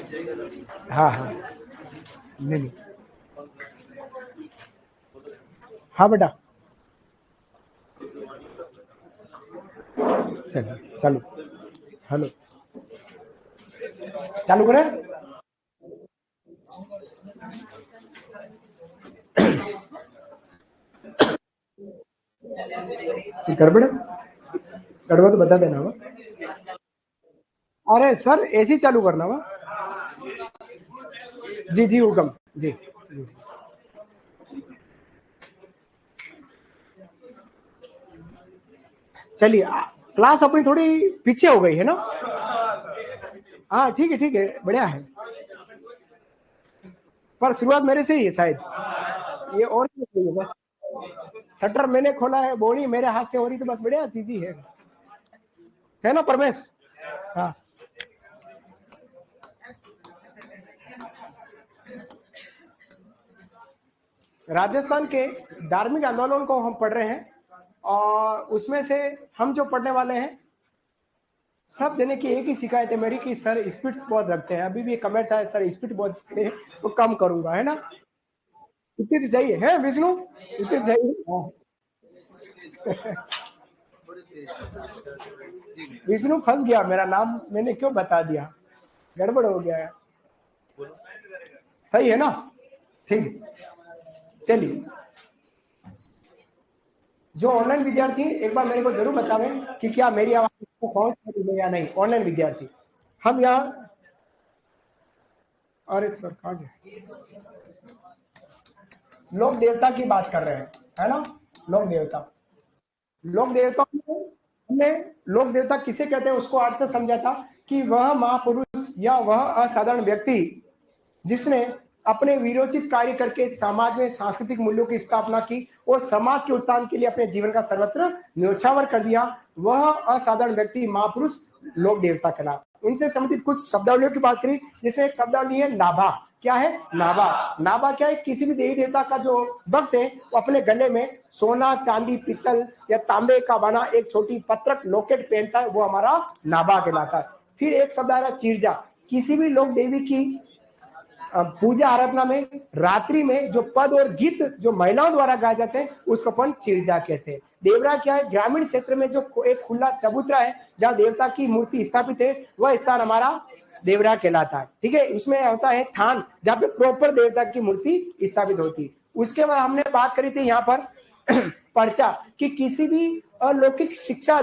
हाँ हाँ नहीं नहीं हाँ बेटा चलिए चालू हेलो चालू करें गड़बड़ गड़बड़ तो बता देना वो अरे सर ऐसे ही चालू करना वा जी जी हुक्म जी चलिए क्लास अपनी थोड़ी पीछे हो गई है ना हाँ ठीक है बढ़िया है पर शुरुआत मेरे से ही है शायद ये और नहीं है बस शटर मैंने खोला है बोनी मेरे हाथ से हो रही तो बस बढ़िया चीज ही है ना परमेश हाँ राजस्थान के धार्मिक आंदोलन को हम पढ़ रहे हैं और उसमें से हम जो पढ़ने वाले हैं सब देने की एक ही शिकायत है मेरी कि सर स्पीड बहुत रखते हैं अभी भी कमेंट्स आए सर स्पीड बहुत है तो कम करूंगा है ना इतनी तो चाहिए है विष्णु इतनी तो चाहिए विष्णु फंस गया मेरा नाम मैंने क्यों बता दिया गड़बड़ हो गया है सही है ना ठीक चलिए जो ऑनलाइन विद्यार्थी एक बार मेरे को जरूर बतावें कि क्या मेरी आवाज को पहुंच रही है या नहीं ऑनलाइन विद्यार्थी हम यहाँ अरे सर कहा गया लोक देवता की बात कर रहे हैं है ना लोक देवता लोक देवता हमने लोक देवता किसे कहते हैं उसको अर्थ समझा था कि वह महापुरुष या वह असाधारण व्यक्ति जिसने अपने वीरोचित कार्य करके समाज में सांस्कृतिक मूल्यों की स्थापना की और समाज के उत्थान के लिए अपने जीवन का सर्वत्र न्योछावर कर दिया वह असाधारण व्यक्ति महापुरुष लोक देवता कहलाता उनसे संबंधित कुछ शब्दावलियों की बात करी जिसमें एक शब्दावली है नाभा क्या है नाभा नाभा क्या है किसी भी देवी देवता का जो भक्त है वो अपने गले में सोना चांदी पीतल या तांबे का बना एक छोटी पत्रक लॉकेट पहनता है वो हमारा नाभा कहलाता है फिर एक शब्द आ रहा है चीरजा किसी भी लोक देवी की पूजा आराधना में रात्रि में जो पद और गीत जो महिलाओं द्वारा गाए जाते हैं उसको अपन चीरजा कहते हैं देवरा क्या है ग्रामीण क्षेत्र में जो एक खुला चबूतरा है जहाँ देवता की मूर्ति स्थापित है वह स्थान हमारा देवरा कहलाता है ठीक है उसमें होता है थान जहाँ पे प्रॉपर देवता की मूर्ति स्थापित होती है उसके बाद हमने बात करी थी यहाँ पर पर्चा कि किसी भी अलौकिक शिक्षा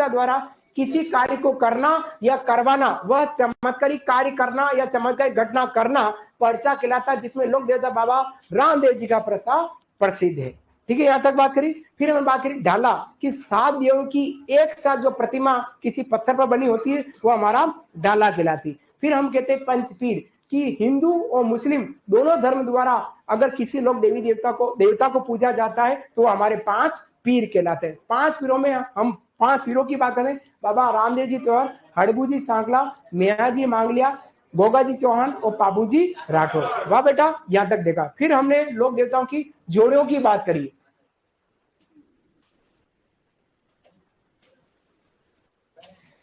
द्वारा किसी कार्य को करना या करवाना वह चमत्कारिक कार्य करना या चमत्कारिक घटना करना पर्चा कहलाता जिसमें लोक देवता बाबा रामदेव जी का प्रसिद्ध है ठीक है यहाँ तक बात करी फिर हमने बात करी ढाला कि 7 देवों की एक साथ जो प्रतिमा किसी पत्थर पर बनी होती है वो हमारा ढाला कहलाती फिर हम कहते हैं पंचपीर कि हिंदू और मुस्लिम दोनों धर्म द्वारा अगर किसी लोग देवता को पूजा जाता है तो हमारे 5 पीर कहलाते हैं 5 पीरों में हम 5 पीरों की बात करें बाबा रामदेव जी त्योहार हड़बू जी सांकला मिया जी मांगलिया गोगा जी चौहान और पाबू जी राठौर वाह बेटा यहाँ तक देखा फिर हमने लोक देवताओं की जोड़ियों की बात करी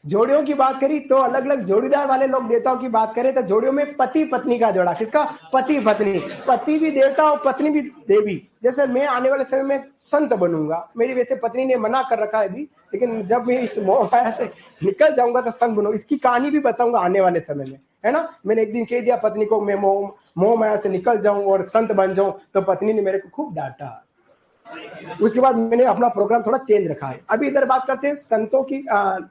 जोड़ियों की बात करी तो अलग अलग जोड़ीदार वाले लोग देवताओं की बात करें तो जोड़ियों में पति पत्नी का जोड़ा किसका पति पत्नी पति भी देवता और पत्नी भी देवी जैसे मैं आने वाले समय में संत बनूंगा मेरी वैसे पत्नी ने मना कर रखा है अभी लेकिन जब मैं इस मोह माया से निकल जाऊंगा तो संत बनूंगा इसकी कहानी भी बताऊंगा आने वाले समय में है ना मैंने एक दिन कह दिया पत्नी को मैं मोह माया से निकल जाऊं और संत बन जाऊं तो पत्नी ने मेरे को खूब डांटा उसके बाद मैंने अपना प्रोग्राम थोड़ा चेंज रखा है अभी इधर बात करते हैं संतों की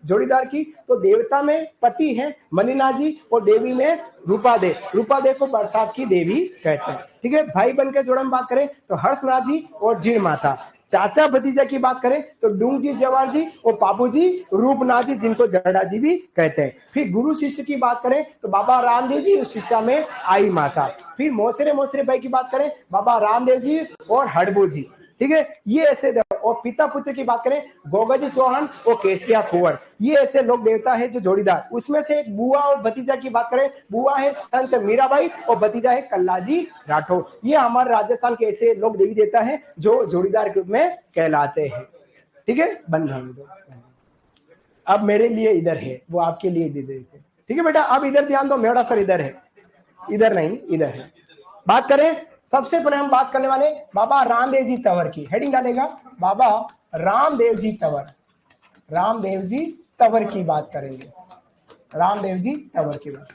जोड़ीदार की तो देवता में पति है मलिना जी और देवी में रूपा दे को बरसात की देवी कहते हैं ठीक है भाई बन के जोड़ा में बात करें तो हर्षनाथ जी और जीण माता चाचा भतीजा की बात करें तो डूंग जी जवार जी और पापू जी रूपनाथ जी जिनको जड़ा जी भी कहते हैं फिर गुरु शिष्य की बात करें तो बाबा रामदेव जी उस शिष्या में आई माता फिर मोसरे भाई की बात करें बाबा रामदेव जी और हड़बू जी ठीक है ये ऐसे और पिता पुत्र की बात करें गोगा जी चौहान और केसिया कुंवर ये ऐसे लोग देवता है जो जोड़ीदार उसमें से एक बुआ और भतीजा की बात करें बुआ है संत मीराबाई और भतीजा है कल्लाजी राठौर ये हमारे राजस्थान के ऐसे लोग देवी देवता है जो जोड़ीदार के रूप में कहलाते हैं ठीक है बन अब मेरे लिए इधर है वो आपके लिए दे देते ठीक है बेटा, अब इधर ध्यान दो, मेवड़ा सर इधर है, इधर नहीं, इधर है। बात करें, सबसे पहले हम बात करने वाले बाबा रामदेव जी तंवर की। हेडिंग डालेगा बाबा रामदेव जी तंवर, रामदेव जी तंवर की बात करेंगे, रामदेव जी तंवर की बात।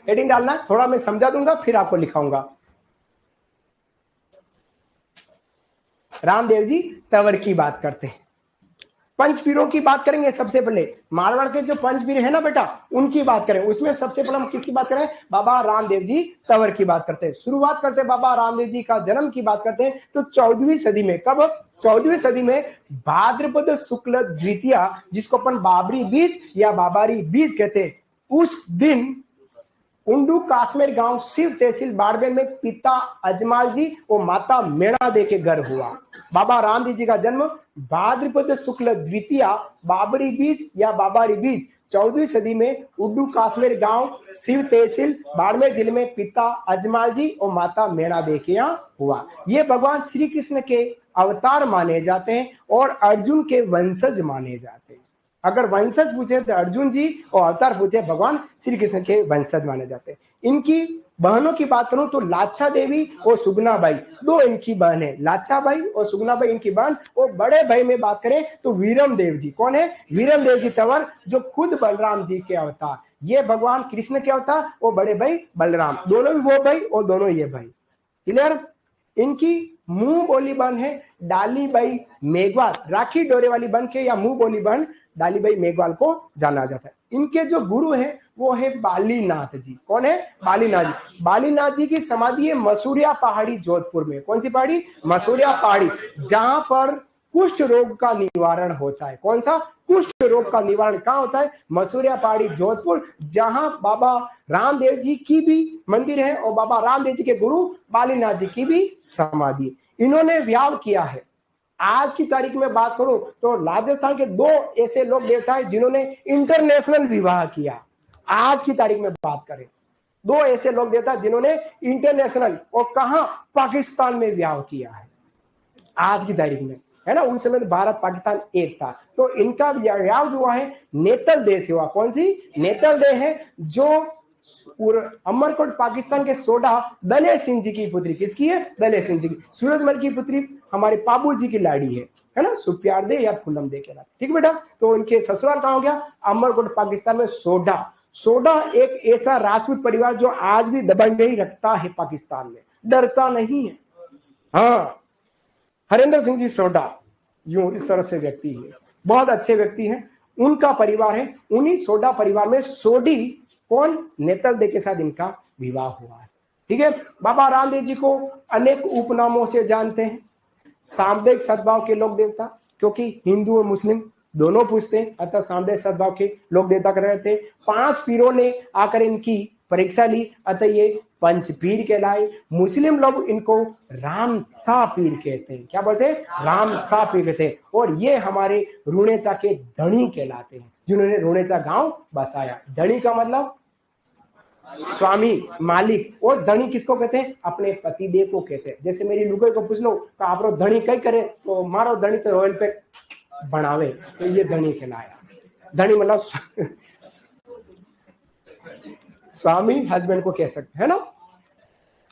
हेडिंग डालना, थोड़ा मैं समझा दूंगा फिर आपको लिखाऊंगा। रामदेव जी तंवर की बात करते हैं। पंचपीरों की बात करेंगे सबसे पहले। मारवाड़ के जो पंचपीर है ना बेटा, उनकी बात करें। उसमें सबसे पहले हम किसकी बात करें? बाबा रामदेव जी तंवर की बात करते हैं। शुरुआत करते हैं बाबा रामदेव जी का जन्म की बात करते हैं तो 14वीं सदी में। कब? 14वीं सदी में भाद्रपद शुक्ल द्वितीया, जिसको अपन बाबरी बीज या बाबारी बीज कहते हैं, उस दिन उंडू काश्मीर गांव शिव तहसील बाड़मेर में पिता अजमाल जी और माता मेणा दे के घर हुआ। बाबा रामदेव जी का जन्म भाद्रपद शुक्ल द्वितीया बाबरी बीज या बाबारी बीज 14वीं सदी में उड्डू काश्मीर गांव शिव तहसील बाड़मेर जिले में पिता अजमाल जी और माता मेणा दे के यहाँ हुआ। ये भगवान श्री कृष्ण के अवतार माने जाते हैं और अर्जुन के वंशज माने जाते हैं। अगर वंशज पूछे तो अर्जुन जी, और अवतार पूछे भगवान श्री कृष्ण के वंशज माने जाते हैं। इनकी बहनों की बात करूं तो लाच्छा देवी और सुगना बाई, दो इनकी बहन है, लाच्छा बाई और सुगना बाई इनकी बहन। और बड़े भाई में बात करें तो वीरम देव जी। कौन है? वीरम देव जी तंवर, जो खुद बलराम जी के अवतार। ये भगवान कृष्ण के अवतार और बड़े भाई बलराम, दोनों भी वो भाई और दोनों ये भाई। क्लियर? इनकी मुंह बोली बहन है डाली बाई मेघवाल, राखी डोरे वाली बहन के या मुंह बोली बहन डालीबाई मेघवाल को जाना जाता है। इनके जो गुरु हैं वो है बालीनाथ जी। कौन है? बालीनाथ जी। बालीनाथ जी की समाधि है मसूरिया पहाड़ी जोधपुर में। कौन सी पहाड़ी? मसूरिया पहाड़ी, जहां पर कुष्ठ रोग का निवारण होता है। कौन सा? कुष्ठ रोग का निवारण कहाँ होता है? मसूरिया पहाड़ी जोधपुर, जहां बाबा रामदेव जी की भी मंदिर है और बाबा रामदेव जी के गुरु बालीनाथ जी की भी समाधि। इन्होंने व्याव किया है। आज की तारीख में बात करूं तो राजस्थान के दो ऐसे लोग देवता हैं जिन्होंने इंटरनेशनल विवाह किया। आज की तारीख में बात करें, दो ऐसे लोग देवता जिन्होंने इंटरनेशनल, और कहां? पाकिस्तान में विवाह किया है आज की तारीख में, है ना। उस समय भारत पाकिस्तान एक था। तो इनका विवाह जो हुआ है नेतल देश से हुआ। कौन सी? नेतल देश है, जो अमरकोट पाकिस्तान के सोडा दलेर सिंह जी की पुत्री। किसकी है? दलेर सिंह जी की। सूरजमल की पुत्री हमारे पाबू जी की लाड़ी है ना, सुप्यार दे या फुलम दे के लाड़ी। ठीक बेटा। तो इनके ससुराल कहां हो गया? अमरकोट पाकिस्तान में सोडा। सोडा एक ऐसा राजपूत परिवार जो आज भी दबंगई रखता है पाकिस्तान में, डरता नहीं है। हाँ, हरेंद्र सिंह जी सोडा, यूं इस तरह से व्यक्ति है, बहुत अच्छे व्यक्ति हैं। उनका परिवार है, उन्हीं सोडा परिवार में सोडी कौन? नेतल दे के साथ इनका विवाह हुआ है। ठीक है। बाबा रामदेव जी को अनेक उपनामों से जानते हैं। सामुदायिक सद्भाव के लोक देवता, क्योंकि हिंदू और मुस्लिम दोनों पूछते हैं, अतः सामुदायिक सद्भाव के लोक देवता कर रहे थे। 5 पीरों ने आकर इनकी परीक्षा ली, अतः ये पंच पीर कहलाए। मुस्लिम लोग इनको राम सा पीर कहते हैं। क्या बोलते हैं? राम सा पीर कहते हैं। और ये हमारे रुणेचा के धनी कहलाते हैं, जिन्होंने रुणेचा गांव बसाया। धनी का मतलब स्वामी, मालिक। और धनी किसको कहते हैं? अपने पतिदेव को कहते हैं। जैसे मेरी लुगाई को पूछ लो तो आप धनी कई करे तो मारो धनी तो रॉयल पे बनावे, तो ये धनी कहलाया। धनी मतलब स्वामी, हस्बैंड को कह सकते हैं ना।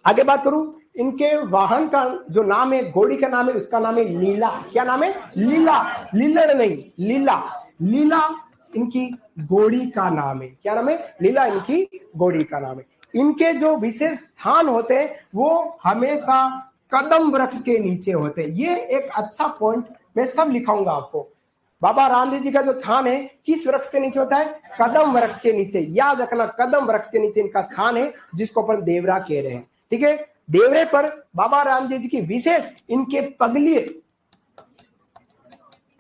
आगे बात करूं, इनके वाहन का जो नाम है, घोड़ी का नाम है, उसका नाम है लीला। क्या नाम है? लीला। लीलड़ नहीं, लीला। लीला इनकी घोड़ी का नाम है। क्या नाम है? लीला इनकी घोड़ी का नाम है। इनके जो विशेष स्थान होते हैं वो हमेशा कदम वृक्ष के नीचे होते हैं। ये एक अच्छा पॉइंट मैं सब लिखाऊंगा आपको। बाबा रामदेव जी का जो थान है किस वृक्ष के नीचे होता है? कदम वृक्ष के नीचे। याद रखना, कदम वृक्ष के नीचे इनका थान है, जिसको अपन देवरा कह रहे हैं। ठीक है। देवरे पर बाबा रामदेव जी की विशेष इनके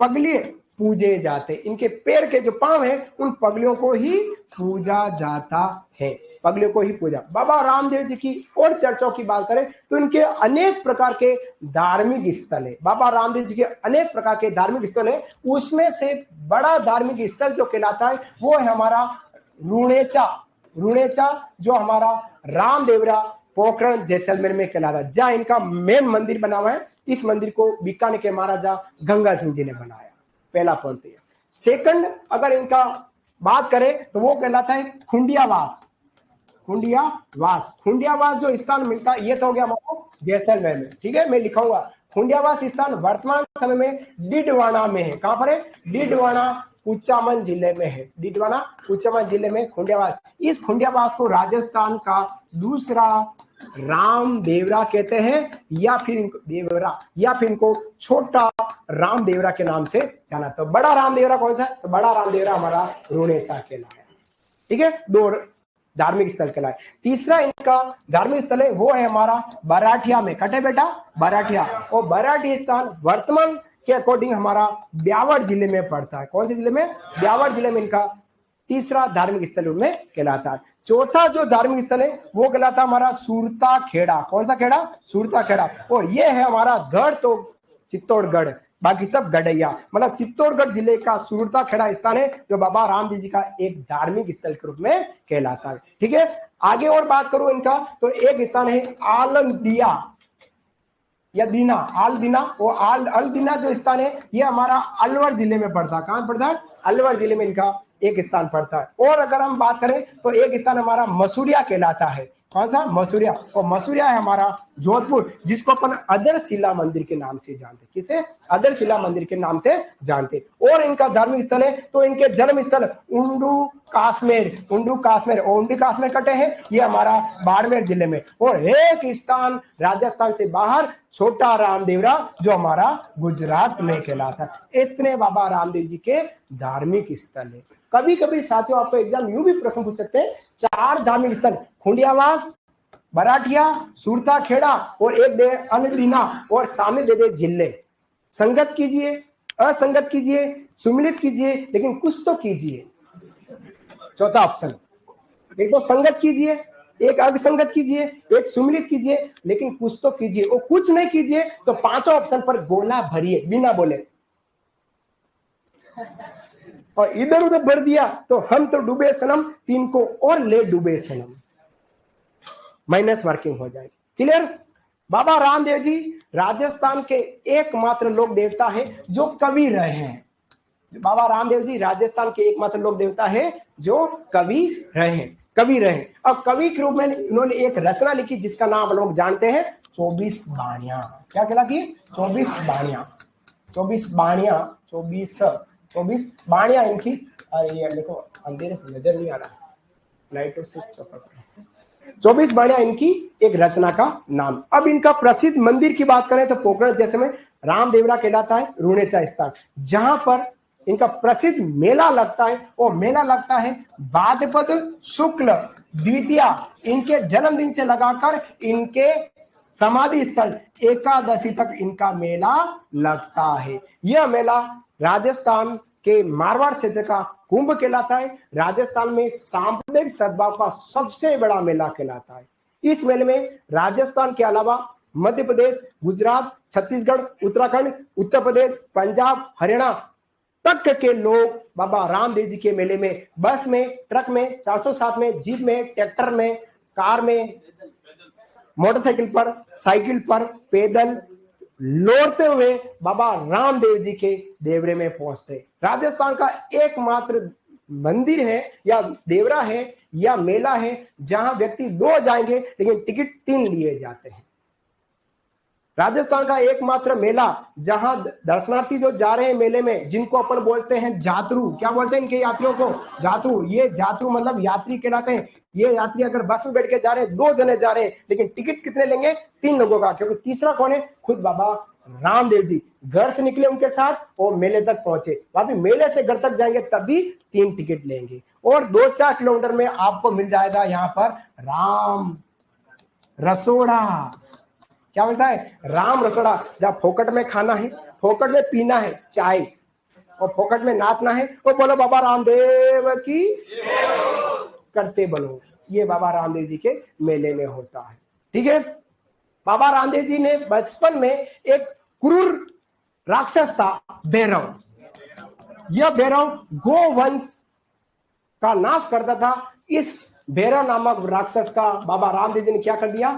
पगलिए पूजे जाते। इनके पैर के जो पांव है उन पगलियों को ही पूजा जाता है, पगलियों को ही पूजा। बाबा रामदेव जी की और चर्चाओं की बात करें तो इनके अनेक प्रकार के धार्मिक स्थल है। बाबा रामदेव जी के अनेक प्रकार के धार्मिक स्थल है। उसमें से बड़ा धार्मिक स्थल जो कहलाता है वो है हमारा रुणेचा, जो हमारा रामदेवरा पोखरण जैसलमेर में कहलाता है, जहां इनका मेन मंदिर बना हुआ है। इस मंदिर को बीकानेर के महाराजा गंगा सिंह जी ने बनाया। पहला पॉइंट। सेकंड, अगर इनका बात करें तो वो कहलाता है खुंडियावास। खुंडियावास, खुंडियावास जो स्थान मिलता है, ये तो हो गया हमारा जैसलमेर में। ठीक है, मैं लिखाऊंगा खुंडियावास स्थान वर्तमान समय में डिडवाना में है। कहां पर है? डिडवाना, कुचामन जिले में है। डिडवाना, कुचामन जिले में खुंडियावास। इस खुंडियावास को राजस्थान का दूसरा राम देवरा कहते हैं, या फिर इनको देवरा, या फिर इनको छोटा राम देवरा के नाम से जाना। तो बड़ा राम देवरा कौन सा? तो बड़ा राम देवरा हमारा रुणेचा कहलाया। ठीक है, दो धार्मिक स्थल कहलाए। तीसरा इनका धार्मिक स्थल है वो है हमारा बराठिया में। कटे बेटा? बराठिया। और बराठी स्थान वर्तमान के अकॉर्डिंग हमारा ब्यावर जिले में पड़ता है। कौन से जिले में? ब्यावर जिले में इनका तीसरा धार्मिक स्थल उनमें कहलाता है। चौथा जो धार्मिक स्थल है वो कहलाता है हमारा सुरता खेड़ा। कौन सा खेड़ा? सुरता खेड़ा। और ये है हमारा गढ़ तो चित्तौड़गढ़, बाकी सब गढ़ैया, मतलब चित्तौड़गढ़ जिले का सुरता खेड़ा स्थान है जो बाबा रामदेव जी का एक धार्मिक स्थल के रूप में कहलाता है। ठीक है, आगे और बात करूं इनका तो एक स्थान है आलमदिया या दीना, आलदीना। वो अलदीना जो स्थान है ये हमारा अलवर जिले में पड़ता है। कहां पड़ता है? अलवर जिले में इनका एक स्थान पड़ता है। और अगर हम बात करें तो एक स्थान हमारा मसूरिया कहलाता है। कौन सा? मसूरिया। और मसूरिया है हमारा जोधपुर, जिसको अपन अदरशिला मंदिर के नाम से जानते। किसे? अदरशिला मंदिर के नाम से जानते। और इनका धार्मिक स्थल है तो इनके जन्म स्थल उंडू काश्मीर, उंडू काश्मीर, और उंडी काश्मीर कटे हैं ये हमारा बाड़मेर जिले में। और एक स्थान राजस्थान से बाहर छोटा रामदेवरा जो हमारा गुजरात में कहलाता है। इतने बाबा रामदेव जी के धार्मिक स्थल है। कभी कभी साथियों आपको एग्जाम यूं भी प्रश्न पूछ सकते हैं, 4 धार्मिक स्थल खुंडियावास, बराठिया, सुरता खेड़ा और एक दे अलदीना, और सामने दे दे जिले। संगत कीजिए, असंगत कीजिए, सुमिलित कीजिए, लेकिन कुछ तो कीजिए। चौथा ऑप्शन, एक तो संगत कीजिए, एक अर्धसंगत कीजिए, एक सुमिलित कीजिए, लेकिन कुछ तो कीजिए। और कुछ नहीं कीजिए तो पांचों ऑप्शन पर गोला भरिए बिना बोले। और इधर उधर भर दिया तो हम तो डूबे सनम, 3 को और ले डूबे सनम, माइनस मार्किंग हो जाएगी। क्लियर? बाबा रामदेव जी राजस्थान के एकमात्र लोक देवता है जो कवि रहे हैं। बाबा रामदेव जी राजस्थान के एकमात्र लोक देवता है जो कवि रहे हैं। कवि रहे। अब कवि के रूप में इन्होंने एक रचना लिखी जिसका नाम लोग जानते हैं 24 बाणियां। क्या कहलाती है? 24 बाणियां। 24 बाणियां, 24 बाणियां इनकी। अरे ये देखो अंधेरे से नजर नहीं आ रहा, लाइटों से चौपट। 24 बाणियां इनकी एक रचना का नाम। अब इनका प्रसिद्ध मंदिर की बात करें तो पोखरण जैसे में रामदेवरा कहलाता है रुणेचा स्थान, जहां पर इनका प्रसिद्ध मेला लगता है। और मेला लगता है भाद्रपद शुक्ल द्वितीया, इनके जन्मदिन से लगाकर इनके समाधि स्थल एकादशी तक इनका मेला लगता है। यह मेला राजस्थान के मारवाड़ क्षेत्र का कुंभ कहलाता है। राजस्थान में सांप्रदायिक सद्भाव का सबसे बड़ा मेला कहलाता है। इस मेले में राजस्थान के अलावा मध्य प्रदेश, गुजरात, छत्तीसगढ़, उत्तराखंड, उत्तर प्रदेश, पंजाब, हरियाणा तक के लोग बाबा रामदेव जी के मेले में बस में, ट्रक में, 407 में, जीप में, ट्रैक्टर में, कार में, मोटरसाइकिल पर, साइकिल पर, पैदल लौटते हुए बाबा रामदेव जी के देवरे में पहुंचते। राजस्थान का एकमात्र मंदिर है या देवरा है या मेला है जहां व्यक्ति 2 जाएंगे लेकिन टिकट 3 लिए जाते हैं। राजस्थान का एकमात्र मेला जहां दर्शनार्थी जो जा रहे हैं मेले में, जिनको अपन बोलते हैं जातरू। क्या बोलते हैं इनके यात्रियों को? जातरू। ये जातरू मतलब यात्री कहलाते हैं। ये यात्री अगर बस में बैठ के जा रहे हैं, 2 जने जा रहे हैं, लेकिन टिकट कितने लेंगे? 3 लोगों का, क्योंकि तीसरा कौन है? खुद बाबा रामदेव जी घर से निकले उनके साथ और मेले तक पहुंचे। वापस मेले से घर तक जाएंगे तब भी 3 टिकट लेंगे। और 2-4 किलोमीटर में आपको मिल जाएगा यहाँ पर राम रसोड़ा। क्या मिलता है? राम रसोड़ा। जब फोकट में खाना है, फोकट में पीना है चाय, और फोकट में नाचना है, तो बोलो बाबा रामदेव की करते बोलो। ये बाबा रामदेव जी के मेले में होता है। ठीक है, बाबा रामदेव जी ने बचपन में एक क्रूर राक्षस था भैरव। यह भैरव गोवंश का नाश करता था। इस भैरव नामक राक्षस का बाबा रामदेव जी ने क्या कर दिया,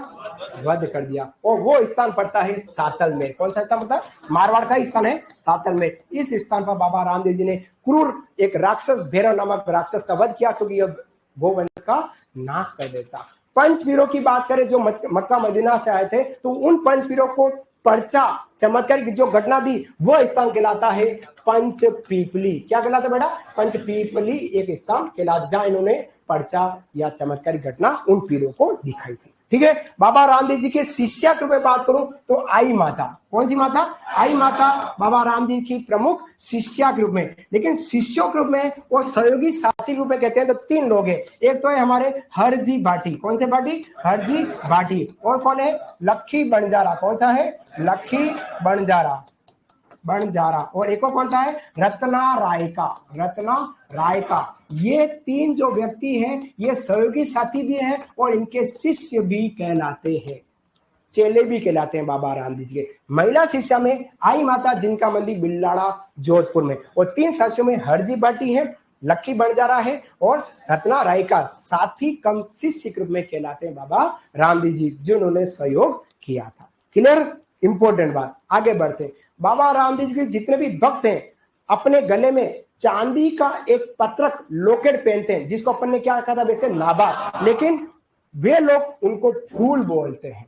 वध कर दिया। और वो स्थान पड़ता है सातल में। कौन सा स्थान पड़ता है, मारवाड़ का स्थान है सातल में। इस स्थान पर बाबा रामदेव जी ने क्रूर एक राक्षस भैरव नामक राक्षस का वध किया, क्योंकि गोवंश का नाश कर देता। पंचवीरों की बात करें जो मक्का मदीना से आए थे, तो उन पंचवीरों को पर्चा चमत्कार की जो घटना दी वो स्थान कहलाता है पंच पीपली। क्या कहलाता है बेटा, पंच पीपली एक स्थान कहलाता, जहां इन्होंने पर्चा या चमत्कारी घटना उन पीरों को दिखाई थी। ठीक है, बाबा रामदेव जी के शिष्या के रूप में बात करूं तो आई माता, कौन सी माता, आई माता बाबा रामदेव की प्रमुख शिष्या के रूप में। लेकिन शिष्यों के रूप में और सहयोगी साथी के रूप में कहते हैं तो 3 लोग हैं। एक तो है हमारे हरजी भाटी, कौन से भाटी, हरजी भाटी। और कौन है, लक्खी बंजारा, कौन सा है, लक्खी बंजारा, बंजारा। और एक और कौन सा है, रत्ना रायका, रत्ना रायका। ये 3 जो व्यक्ति हैं ये सहयोगी साथी भी हैं और इनके शिष्य भी कहलाते हैं, चेले भी कहलाते हैं बाबा रामदेव जी के। महिला शिष्या में आई माता, जिनका मंदिर बिल्लाड़ा जोधपुर में। और 3 साथियों में हरजी भाटी है, लक्खी बंजारा है और रत्ना रायका, साथी कम शिष्य के रूप में कहलाते हैं बाबा रामदेव जी, जिन्होंने सहयोग किया था। क्लियर, इंपॉर्टेंट बात। आगे बढ़ते, बाबा रामदेव जी के जितने भी भक्त हैं अपने गले में चांदी का एक पत्रक लोकेट पहनते हैं, जिसको अपन ने क्या कहा था वैसे नाभा, लेकिन वे लोग उनको फूल बोलते हैं।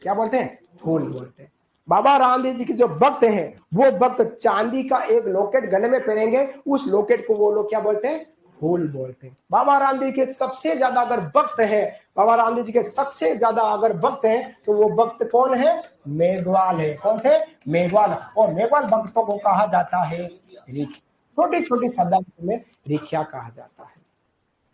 क्या बोलते हैं, फूल बोलते हैं। बाबा रामदेव जी के जो भक्त हैं वो भक्त चांदी का एक लॉकेट गले में पहनेंगे, उस लॉकेट को वो लोग क्या बोलते हैं, फूल बोलते हैं। बाबा रामदेव के सबसे ज्यादा अगर भक्त है, बाबा रामदेव जी के सबसे ज्यादा अगर भक्त हैं तो वो भक्त कौन है, मेघवाल है। कौन से, मेघवाल। और मेघवाल भक्तों को कहा जाता है रिख, छोटी छोटी शब्दावली में रिख्या कहा जाता है।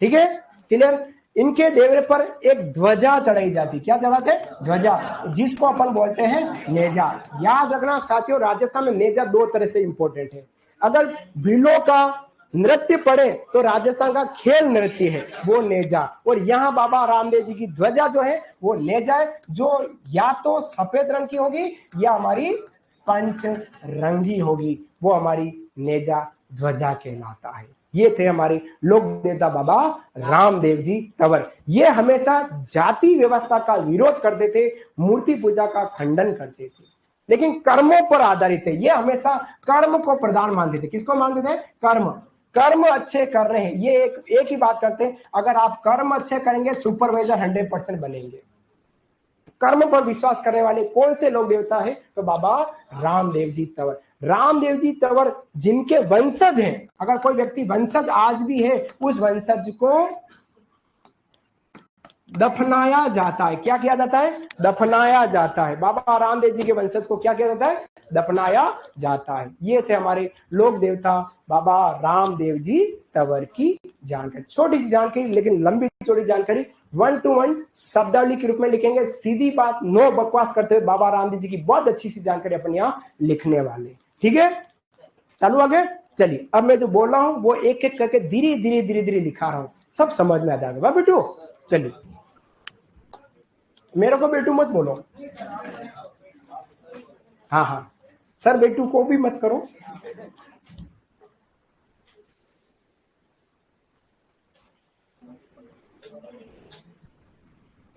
ठीक है, क्लियर। इनके देवरे पर एक ध्वजा चढ़ाई जाती, क्या चढ़ाते हैं, ध्वजा, जिसको अपन बोलते हैं नेजा। याद रखना साथियों, राजस्थान में नेजा 2 तरह से इंपॉर्टेंट है। अगर भीलों का नृत्य पढ़े तो राजस्थान का खेल नृत्य है वो नेजा। और यहाँ बाबा रामदेव जी की ध्वजा जो है वो नेजा है, जो या तो सफेद रंग की होगी या हमारी पंच रंगी होगी, वो हमारी नेजा ध्वजा कहलाता है। ये थे हमारे लोक देवता बाबा रामदेव जी तंवर। ये हमेशा जाति व्यवस्था का विरोध करते थे, मूर्ति पूजा का खंडन करते थे, लेकिन कर्मों पर आधारित थे। ये हमेशा कर्म को प्रधान मानते थे। किसको मानते थे, कर्म, कर्म अच्छे कर रहे हैं। ये एक ही बात करते हैं, अगर आप कर्म अच्छे करेंगे सुपरवाइजर 100% बनेंगे। कर्म पर विश्वास करने वाले कौन से लोक देवता है, तो बाबा रामदेव जी तंवर। रामदेव जी तंवर जिनके वंशज हैं, अगर कोई व्यक्ति वंशज आज भी है, उस वंशज को दफनाया जाता है। क्या किया जाता है, दफनाया जाता है। बाबा रामदेव जी के वंशज को क्या किया जाता है, दफनाया जाता है। ये थे हमारे लोक देवता बाबा रामदेव जी तंवर की जानकारी। छोटी सी जानकारी लेकिन लंबी चौड़ी जानकारी, 1 to 1 शब्दावली के रूप में लिखेंगे। सीधी बात, नो बकवास करते हुए बाबा रामदेव जी की बहुत अच्छी सी जानकारी अपन यहाँ लिखने वाले। ठीक है, चालू आगे चलिए। अब मैं जो बोल रहा हूँ वो एक एक करके धीरे धीरे धीरे धीरे लिखा रहा हूँ, सब समझ में आ जाएगा बेटू। चलिए, मेरे को बेटू मत बोलो, हाँ हाँ सर, बेटू को भी मत करो।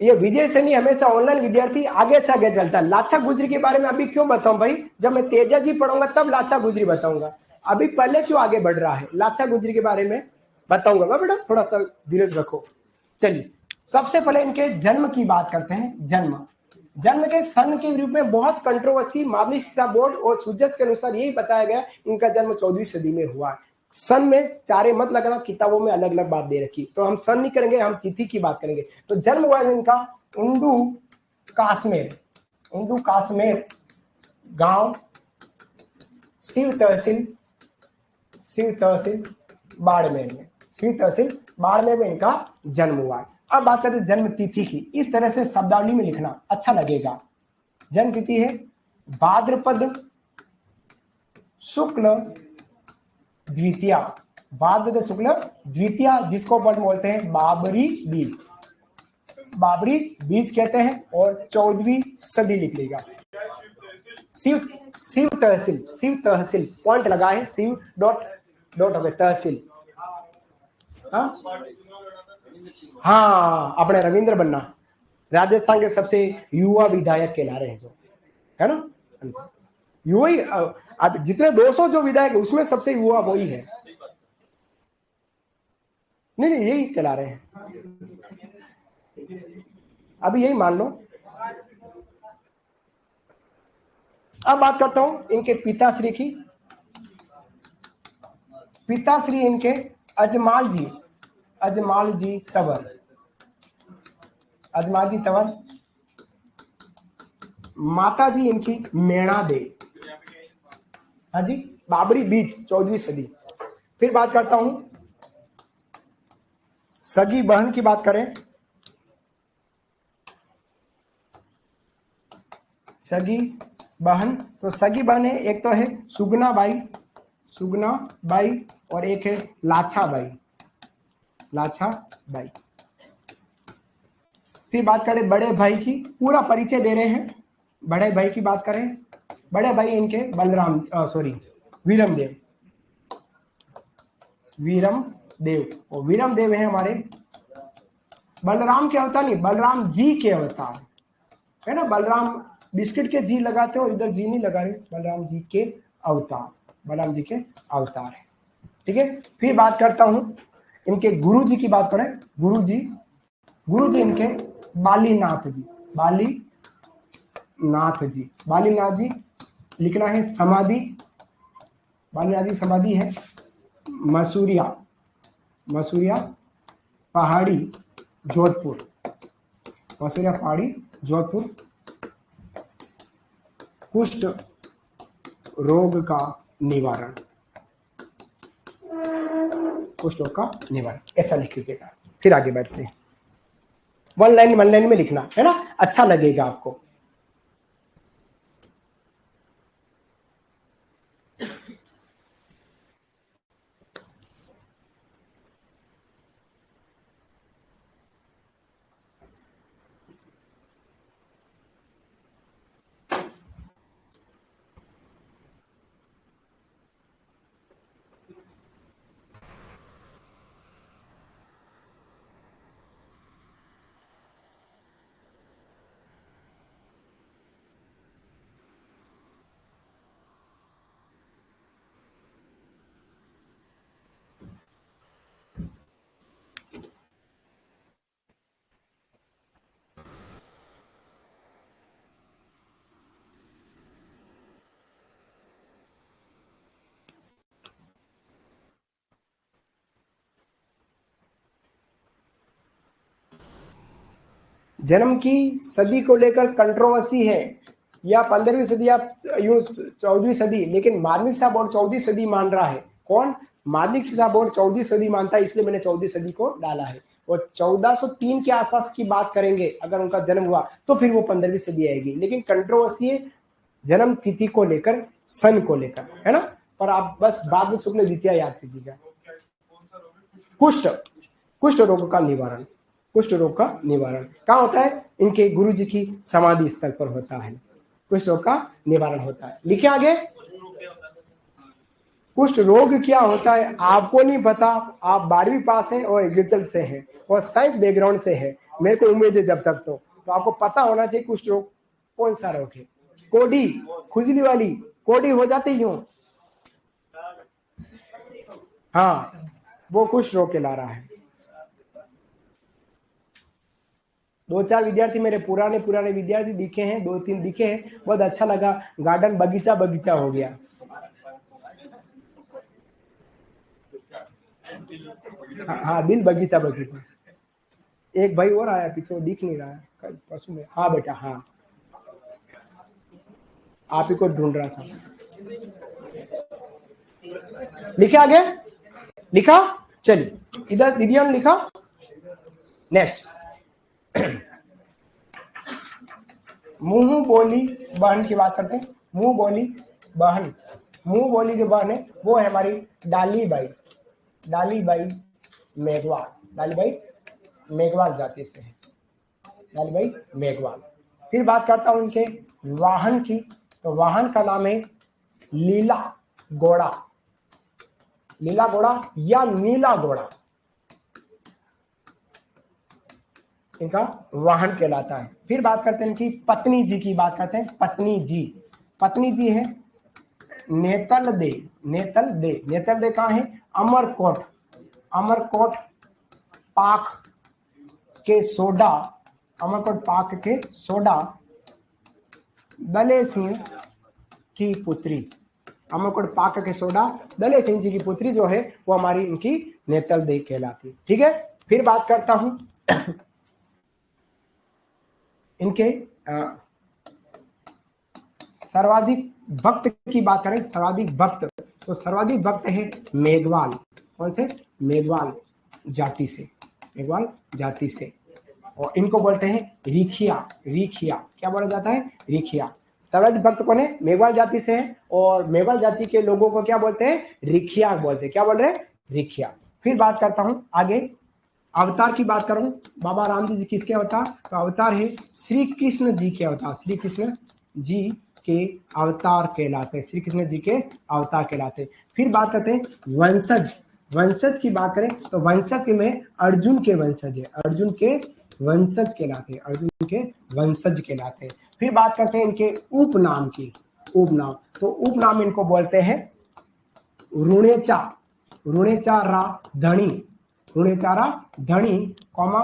ये विजय सैनी हमेशा ऑनलाइन विद्यार्थी आगे से आगे चलता है। लाचा गुजरी के बारे में अभी क्यों बताऊं भाई, जब मैं तेजा जी पढ़ूंगा तब लाचा गुजरी बताऊंगा। अभी पहले क्यों आगे बढ़ रहा है, लाचा गुजरी के बारे में बताऊंगा मैं बेटा, थोड़ा सा धीरज रखो। चलिए, सबसे पहले इनके जन्म की बात करते हैं। जन्म के सन के रूप में बहुत कंट्रोवर्सी, माध्यमिक शिक्षा बोर्ड और सुजस के अनुसार यही बताया गया इनका जन्म 14वीं सदी में हुआ है। सन में चारे मत लगाना, किताबों में अलग अलग बात दे रखी, तो हम सन नहीं करेंगे, हम तिथि की बात करेंगे। तो जन्म हुआ है इनका उंडू काश्मीर गांव, शिव तहसील बाड़मेर में इनका जन्म हुआ है। अब बात करते हैं जन्म तिथि की। इस तरह से शब्दावली में लिखना अच्छा लगेगा। जन्म तिथि है भाद्रपद शुक्ल द्वितीया, जिसको अपन बोलते हैं बाबरी बीज कहते हैं, और 14वीं सदी लिख लेगा। शिव तहसील पॉइंट लगा है, शिव डॉट तहसील। हाँ हाँ, अपने रविंद्र बन्ना राजस्थान के सबसे युवा विधायक कहला रहे हैं, जो है ना, युवा ही। अब जितने 200 जो विधायक उसमें सबसे युवा वही है। नहीं नहीं, यही कहला रहे हैं, अभी यही मान लो। अब बात करता हूं इनके पिताश्री की। पिताश्री इनके अजमाल जी, अजमाल जी तंवर, अजमाल जी तंवर। माता जी इनकी मेणा दे, हाँ जी, बाबरी बीच 14वीं सदी। फिर बात करता हूं सगी बहन की बात करें, सगी बहन, तो सगी बहन है, एक तो है सुगना बाई, सुगना बाई, और एक है लाछा बाई, लाछा बाई। फिर बात करें बड़े भाई की, पूरा परिचय दे रहे हैं। बड़े भाई की बात करें, बड़े भाई इनके बलराम, सॉरी, वीरम देव, वीरम देव, और वीरम देव है हमारे बलराम के अवतार, नहीं बलराम जी के अवतार, है ना। बलराम बिस्किट के जी लगाते हो, इधर जी नहीं लगा रहे, बलराम जी के अवतार, बलराम जी के अवतार है, ठीक है। फिर बात करता हूं इनके गुरु जी की बात करें, गुरु जी, गुरु जी इनके बालीनाथ जी, बालीनाथ जी, बालीनाथ जी लिखना है समाधि, बालीनाथ जी समाधि है मसूरिया, मसूरिया पहाड़ी जोधपुर, मसूरिया पहाड़ी जोधपुर। कुष्ठ रोग का निवारण, कुष्ठ रोग का निवारण, ऐसा लिख लीजिएगा। फिर आगे बढ़ते हैं, वन लाइन में लिखना है ना, अच्छा लगेगा आपको। जन्म की सदी को लेकर कंट्रोवर्सी है, या 15वीं सदी या यूं 14वीं सदी, लेकिन माध्यमिक शिक्षा बोर्ड 14वीं सदी मान रहा है। कौन? माध्यमिक शिक्षा बोर्ड 14वीं सदी मानता है, इसलिए मैंने 14वीं सदी को डाला है। और 1403 के आसपास की बात करेंगे, अगर उनका जन्म हुआ तो फिर वो 15वीं सदी आएगी, लेकिन कंट्रोवर्सी है जन्म तिथि को लेकर, सन को लेकर, है ना। पर आप बस बाद में शुक्ल द्वितीय याद कीजिएगा। कुष्ठ, कुष्ठ रोग का निवारण, कुष्ठ रोग का निवारण कहाँ होता है? इनके गुरु जी की समाधि स्थल पर होता है, कुष्ठ रोग का निवारण होता है। लिखे आगे, कुष्ठ रोग क्या होता है आपको नहीं पता, आप 12वीं पास हैं और एग्रीकल्चर से हैं और साइंस बैकग्राउंड से है, मेरे को उम्मीद है जब तक तो आपको पता होना चाहिए कुष्ठ रोग कौन सा रोग है। कोडी, खुजली वाली कोडी हो जाती यूं, हाँ, वो कुष्ठ रोग कहला रहा है। 2-4 विद्यार्थी मेरे पुराने विद्यार्थी दिखे हैं, 2-3 दिखे हैं, बहुत अच्छा लगा। गार्डन बगीचा बगीचा हो गया। हाँ, दिल बगीचा बगीचा। एक भाई और आया पीछे, वो दिख नहीं रहा है पशु में। हाँ बेटा, हाँ, आप ही को ढूंढ रहा था। लिखे आगे, लिखा, चलिए इधर दीदिया ने लिखा। नेक्स्ट, मुंह बोली बहन की बात करते हैं। मुंह बोली बहन, मुंह बोली जो बहन है वो है हमारी डाली बाई, डाली बाई मेघवाल, डाली बाई मेघवाल जाति से है, डाली बाई मेघवाल। फिर बात करता हूं इनके वाहन की, तो वाहन का नाम है लीला घोड़ा, लीला घोड़ा या नीला घोड़ा, इनका वाहन कहलाता है। फिर बात करते हैं इनकी पत्नी जी की, बात करते हैं पत्नी जी। पत्नी जी है नेतल दे। नेतल दे, नेतल दे कहाँ है? अमरकोट। अमरकोट पाक के सोडा, अमरकोट पाक के सोडा दले सिंह की पुत्री। अमरकोट पाक के सोडा दले सिंह जी की पुत्री जो है वो हमारी इनकी नेतल दे कहलाती। ठीक है, फिर बात करता हूं इनके सर्वाधिक भक्त की बात करें, सर्वाधिक भक्त, तो सर्वाधिक भक्त है मेघवाल। कौन से? मेघवाल जाति से, मेघवाल जाति से। और इनको बोलते हैं रिखिया। रिखिया क्या बोला जाता है? रिखिया। सर्वाधिक भक्त कौन है? मेघवाल जाति से है, और मेघवाल जाति के लोगों को क्या बोलते हैं? रिखिया बोलते हैं। क्या बोल रहे हैं? रिखिया। फिर बात करता हूं आगे, अवतार की बात करूं, बाबा रामदेव जी किसके अवतार? तो अवतार है श्री कृष्ण जी के अवतार। श्री कृष्ण जी के अवतार कहलाते हैं, श्री कृष्ण जी के अवतार कहलाते हैं। फिर बात करते हैं वंशज। वंशज की बात करें तो वंशज में अर्जुन के वंशज है, अर्जुन के वंशज कहलाते हैं, अर्जुन के वंशज कहलाते हैं। फिर बात करते हैं इनके उपनाम की। उपनाम, तो उपनाम इनको बोलते हैं रुणेचा, रुणेचा रा धनी, रुणेचारा धनी, कॉमा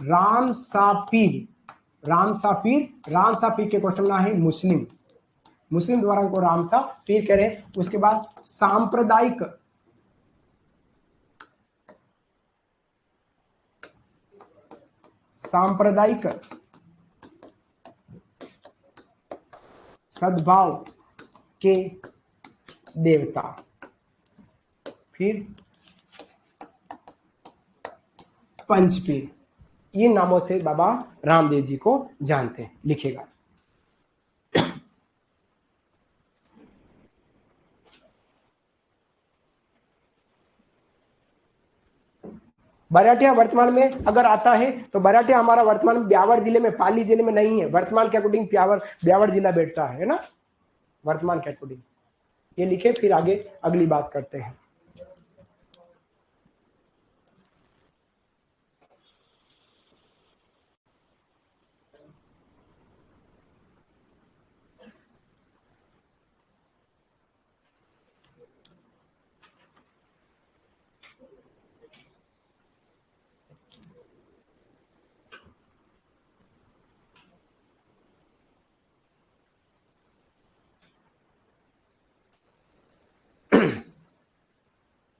राम सापीर। राम सापीर, राम सापीर के क्वेश्चन ना है मुस्लिम, मुस्लिम द्वारा इनको राम सा पीर करें। उसके बाद सांप्रदायिक, सांप्रदायिक सद्भाव के देवता। फिर पंचपीर, इन नामों से बाबा रामदेव जी को जानते हैं। लिखेगा बराठिया वर्तमान में अगर आता है तो बराठिया हमारा वर्तमान में ब्यावर जिले में, पाली जिले में नहीं है। वर्तमान के अकॉर्डिंग ब्यावर जिला बैठता है ना, वर्तमान के अकॉर्डिंग। ये लिखे, फिर आगे अगली बात करते हैं।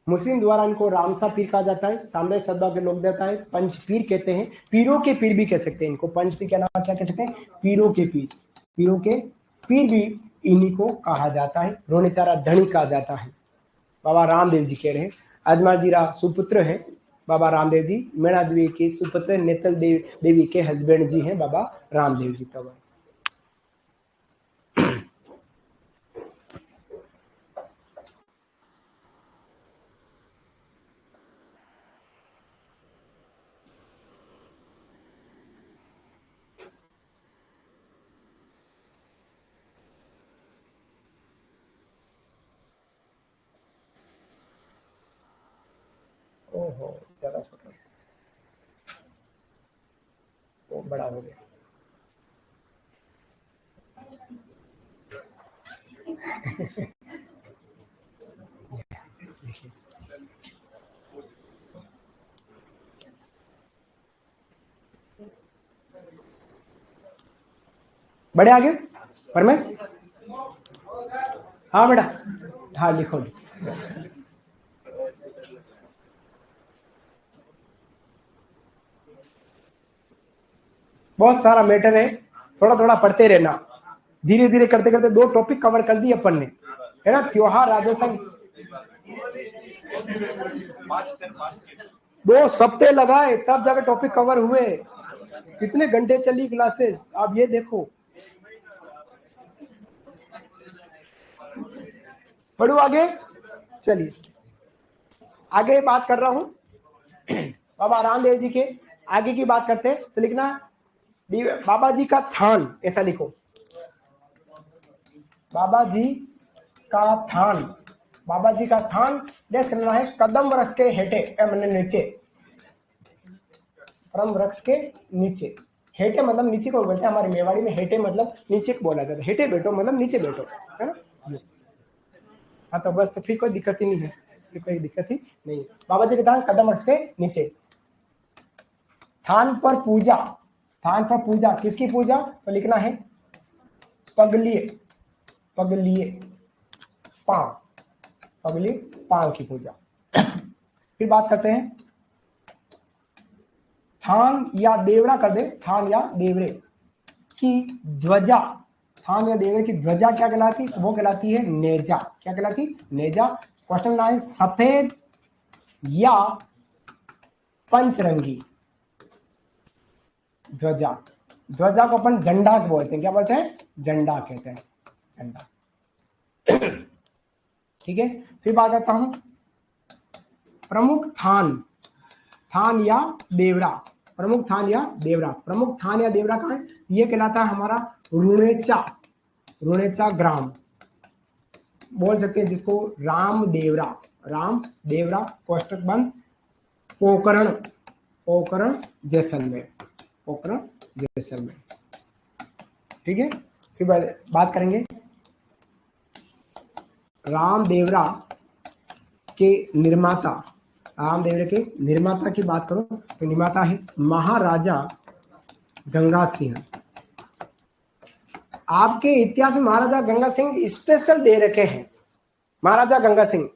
मुस्लिम द्वारा इनको रामसा पीर कहा जाता है, साम्राज्य सद्भाव के लोग देता है, पंच पीर कहते हैं, पीरों के पीर भी कह सकते हैं इनको। पंच पीर के अलावा क्या कह सकते हैं? पीरों के पीर, पीरों के पीर भी इन्हीं को कहा जाता है। रोनेचारा धनी कहा जाता है। बाबा रामदेव जी कह रहे हैं अजमाजीरा सुपुत्र है बाबा रामदेव जी, मेणा देवी के सुपुत्र नेतल देवी के हस्बैंड जी हैं बाबा रामदेव जी। तब ओहो ज्यादा छोटा, वो बड़ा हो गया। बड़े आगे परमेश, हाँ बेटा, हाँ लिखो। बहुत सारा मैटर है, थोड़ा थोड़ा पढ़ते रहना, धीरे धीरे करते करते 2 टॉपिक कवर कर दिए अपन ने, है ना। त्योहार राजस्थान 2 सप्ताह लगाए तब जाके टॉपिक कवर हुए। कितने घंटे चली क्लासेस, आप ये देखो। पढ़ो आगे, चलिए आगे बात कर रहा हूं बाबा रामदेव जी के। आगे की बात करते हैं तो लिखना बाबा जी का थान, ऐसा लिखो, बाबा जी का थान। बाबा जी का थान देश करना है कदम रस के हेठे, मैंने नीचे परम वृक्ष के नीचे। हेठे मतलब नीचे को बोलते हैं, हमारे मेवाड़ी में हेठे मतलब नीचे को बोला जाता है। हेठे बैठो मतलब नीचे बैठो, है ना। हाँ तो बस, तो फिर कोई दिक्कत ही नहीं है, फिर कोई दिक्कत ही नहीं है। बाबा जी के थान कदम वृक्ष के नीचे। थान पर पूजा, थान पर पूजा किसकी पूजा, तो लिखना है पगलिए, पगलिए पांव, पगली पांव की पूजा। फिर बात करते हैं थान या देवरा कर दे, थान या देवरे की ध्वजा, थान या देवरे की ध्वजा क्या कहलाती, तो वो कहलाती है नेजा। क्या कहलाती, नेजा। क्वेश्चन लाइन सफेद या पंचरंगी ध्वजा, ध्वजा को अपन झंडा बोलते हैं, क्या बोलते हैं, झंडा कहते हैं, झंडा। ठीक है। फिर बात करता हूं प्रमुख थान, थान या देवरा, प्रमुख थान या देवरा। प्रमुख थान या देवरा कहां है, ये कहलाता है हमारा रुणेचा, रुणेचा ग्राम बोल सकते हैं जिसको, राम देवरा, राम देवरा कोष्टक बंद, पोकरण, पोकरण जैसलमेर, पोकरण जैसलमेर। ठीक है। फिर बात करेंगे रामदेवरा के निर्माता, रामदेवरा के निर्माता की बात करो तो निर्माता है महाराजा गंगा सिंह। आपके इतिहास में महाराजा गंगा सिंह स्पेशल दे रखे हैं, महाराजा गंगा सिंह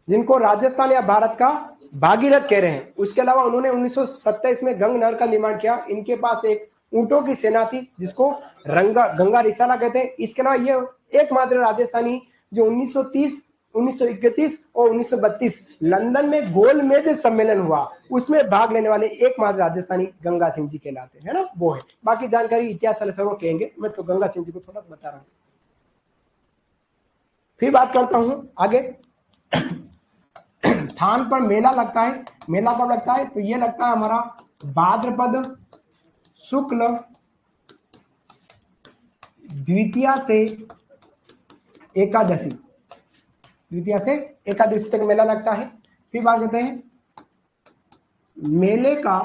जिनको राजस्थान या भारत का भागीरथ कह रहे हैं। उसके अलावा उन्होंने 1927 में गंगा नहर का निर्माण किया। इनके पास एक ऊंटों की सेना थी जिसको गंगा रिसाला कहते हैं। इसके अलावा ये एकमात्र राजस्थानी जो 1930, 1931 और 1932 लंदन में गोलमेज सम्मेलन हुआ, उसमें भाग लेने वाले एकमात्र राजस्थानी गंगा सिंह जी कहलाते हैं, है ना, वो है। बाकी जानकारी इतिहास वाले सर कहेंगे, मैं तो गंगा सिंह जी को थोड़ा सा बता रहा हूं। फिर बात करता हूं आगे, थान पर मेला लगता है। मेला कब लगता है, तो ये लगता है हमारा भाद्रपद शुक्ल द्वितीया से एकादशी, द्वितीया से एकादशी तक मेला लगता है। फिर बात करते हैं मेले का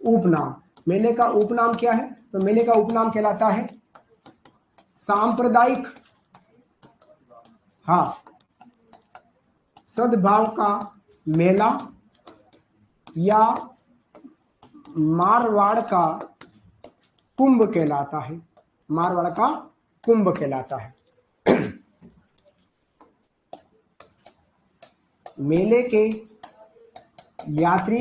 उपनाम, मेले का उपनाम क्या है, तो मेले का उपनाम कहलाता है सांप्रदायिक, हाँ, सद्भाव का मेला या मारवाड़ का कुंभ कहलाता है, मारवाड़ का कुंभ कहलाता है। मेले के यात्री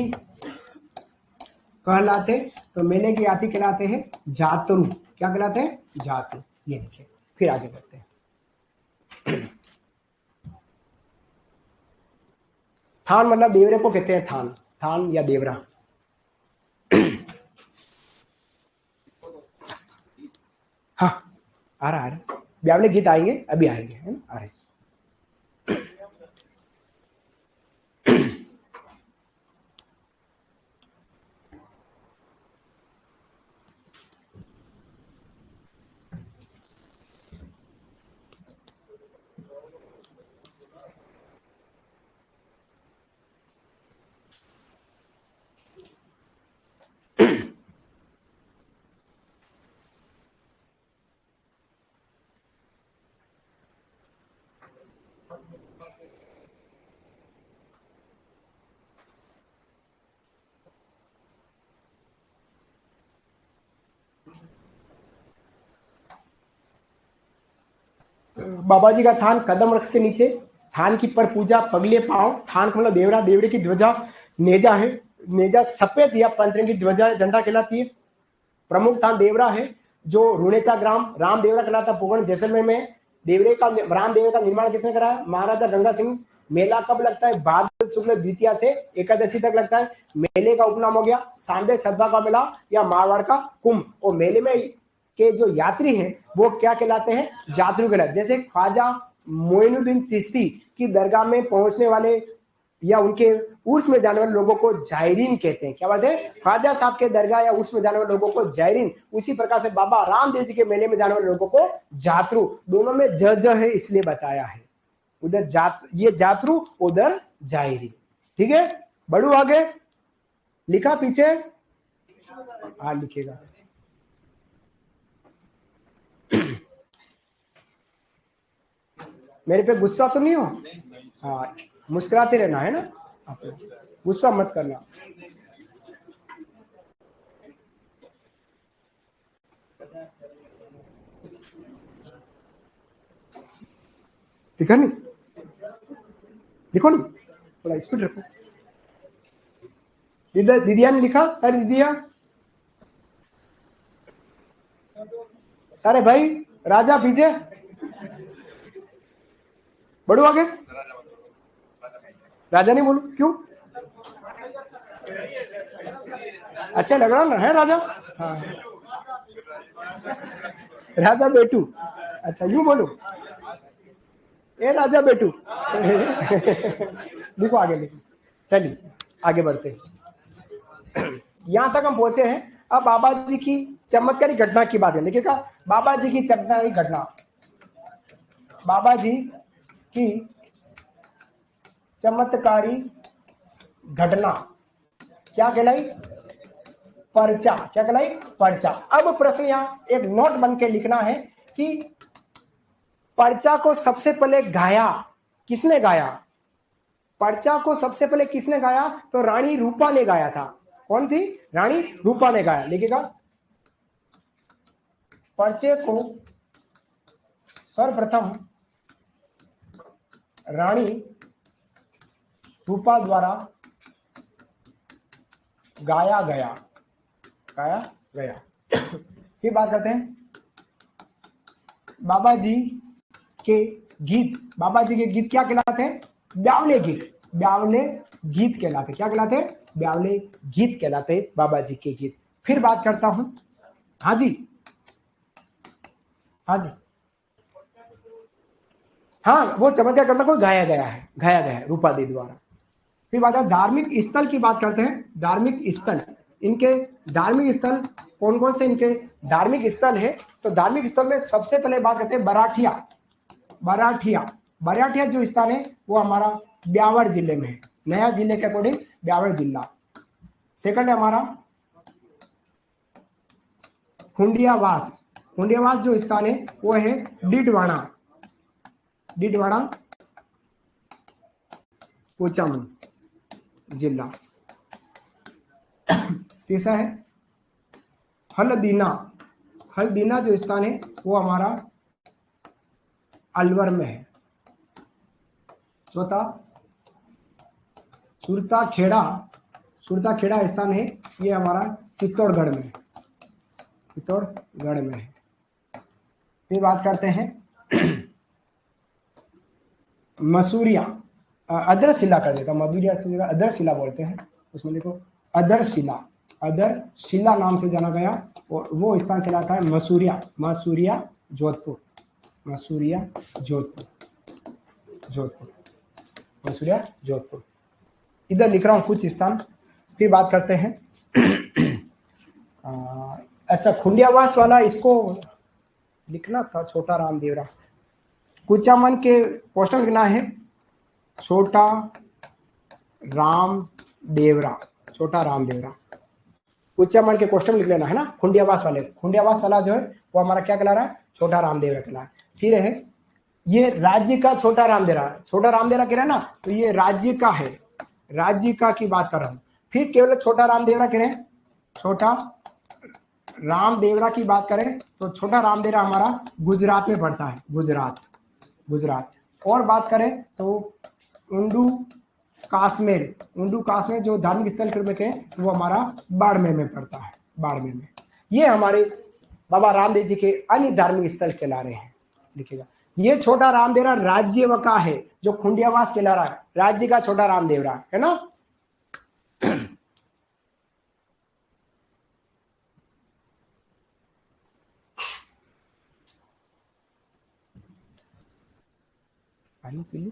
कहलाते, तो मेले के यात्री कहलाते हैं जातरू। क्या कहलाते हैं, जातरू। ये देखिए, फिर आगे बढ़ते हैं। थान मतलब देवरे को कहते हैं थान, थान या देवरा। हाँ आ रहा है, ब्यावले गीत आएंगे, अभी आएंगे, है ना, आ रहे। बाबा जी का थान कदम वृक्ष से नीचे, थान की पर पूजा पगले पांव, थान का मतलब देवरा, देवरे की ध्वजा नेजा है, नेजा सफेद या पंचरंगी ध्वजा झंडा कहलाती है। प्रमुख थान देवरा है जो रुणेचा ग्राम राम देवरा कहलाता, पोकरण जैसलमेर में। देवरे का, राम देवरे का निर्माण किसने कराया, महाराजा गंगा सिंह। मेला कब लगता है, भाद्रपद शुक्ल द्वितीया से एकादशी तक लगता है। मेले का उपनाम हो गया सांदे सद्भाव का मेला या मारवाड़ का कुंभ। और मेले में के जो यात्री हैं वो क्या कहलाते हैं, जातरू कहलाते। जैसे ख्वाजा मोइनुद्दीन चिश्ती की दरगाह में पहुंचने वाले या उनके उर्स में जाने वाले लोगों को जायरीन कहते हैं। क्या बात है, ख्वाजा साहब के दरगाह या उर्स में जाने वाले लोगों को जायरीन। उसी प्रकार से बाबा रामदेव जी के मेले में जाने वाले लोगों को जातरू। दोनों में ज है इसलिए बताया है, उधर जात, ये जातरू, उधर जायरीन। ठीक है, बढ़ू आगे, लिखा पीछे हाँ लिखेगा। मेरे पे गुस्सा तो नहीं हो? हाँ, मुस्कुराते रहना है ना, आपको गुस्सा मत करना। दिखा नहीं? देखो ना, थोड़ा स्पीड रखो। दीदिया ने लिखा, सारी दीदिया। सारे भाई, राजा पीछे, बढ़ो आगे। राजा नहीं बोलू क्यों? अच्छा लग रहा ना है राजा? हाँ, राजा बेटू। अच्छा यूं बोलू, ए राजा बेटू। लिखो आगे, लिखो। चलिए आगे बढ़ते हैं। यहां तक हम पहुंचे हैं। अब बाबा जी की चमत्कारी घटना की बात है। देखिएगा, बाबा जी की चमत्कारी घटना, बाबा जी की चमत्कारी घटना क्या कहलाई? पर्चा। क्या कहलाई? पर्चा। अब प्रश्न यहाँ एक नोट बन के लिखना है कि पर्चा को सबसे पहले गाया किसने? गाया पर्चा को सबसे पहले किसने गाया? तो रानी रूपा ने गाया था। कौन थी? रानी रूपा ने गाया। लिखिएगा, पर्चे को सर्वप्रथम रानी रूपा द्वारा गाया गया। गाया गया। फिर बात करते हैं बाबा जी के गीत। बाबा जी के गीत क्या कहलाते हैं? ब्यावले गीत। ब्यावले गीत कहलाते। क्या कहलाते? ब्यावले गीत कहलाते बाबा जी के गीत। फिर बात करता हूं, हाँ जी, हाँ जी, हाँ वो चमत्कार करना को गाया गया है, गाया गया है रूपा देवी द्वारा। फिर बात है धार्मिक स्थल की बात करते हैं। धार्मिक स्थल, इनके धार्मिक स्थल कौन कौन से इनके धार्मिक स्थल है? तो धार्मिक स्थल में सबसे पहले बात करते हैं बराठिया। बराठिया, बराठिया जो स्थान है वो हमारा ब्यावर जिले में है। नया जिले के अकॉर्डिंग ब्यावर जिला। सेकंड है हमारा खुंडियावास। खुंडियावास जो स्थान है वो है डिडवाड़ा। डिडवाड़ा कोचम जिला। तीसरा है हल्दीना। हल्दीना जो स्थान है वो हमारा अलवर में है। चौथा सुरता खेड़ा। सुरता खेड़ा स्थान है ये हमारा चित्तौड़गढ़ में, चित्तौड़गढ़ में है। फिर बात करते हैं मसूरिया। अदरशिला कर देता, मसूरिया की जगह अदरशिला बोलते हैं, उसमें देखो अदरशिला। अदरशिला नाम से जाना गया और वो स्थान कहलाता है मसूरिया। मसूरिया जोधपुर। मसूरिया जोधपुर। जोधपुर, मसूरिया जोधपुर। इधर लिख रहा हूँ कुछ स्थान। फिर बात करते हैं अच्छा खुंडियावास वाला इसको लिखना था, छोटा राम देवरा। कुचामन के क्वेश्चन लिखना है छोटा राम देवरा। छोटा राम देवरा कुचामन के क्वेश्चन लिख लेना है ना। खुंडियावास वाले, खुंडियावास वाला जो है वो हमारा क्या कहला रहा है? छोटा राम देवरा कहला है। फिर है ये राज्य का छोटा राम देवरा। छोटा राम देवरा कह रहा है ना, तो ये राज्य का है, राज्य का की बात कर रहा हूं। फिर केवल छोटा राम देवरा कह रहे हैं, छोटा राम देवरा की बात करें तो छोटा राम देवरा हमारा गुजरात में पड़ता है। गुजरात, गुजरात। और बात करें तो उंडू काश्मीर। उंडू काश्मीर जो धार्मिक स्थल के रूप में वो हमारा बाड़मेर में पड़ता है। बाड़मेर में। ये हमारे बाबा रामदेव जी के अन्य धार्मिक स्थल कहला रहे हैं। लिखिएगा, ये छोटा रामदेवरा राज्य का है, जो खुंडियावास कहला रहा है राज्य का छोटा रामदेवरा है ना। पानी पी ली।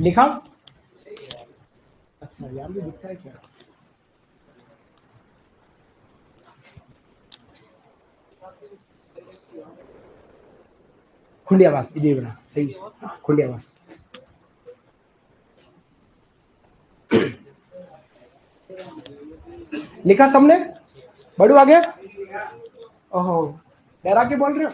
लिखा? अच्छा, यहाँ भी दिखता है क्या? खुली आवाज, ये बना सही, खुली आवाज। लिखा सबने? बढ़ू आगे? ओहो, डरा के बोल रहे हो?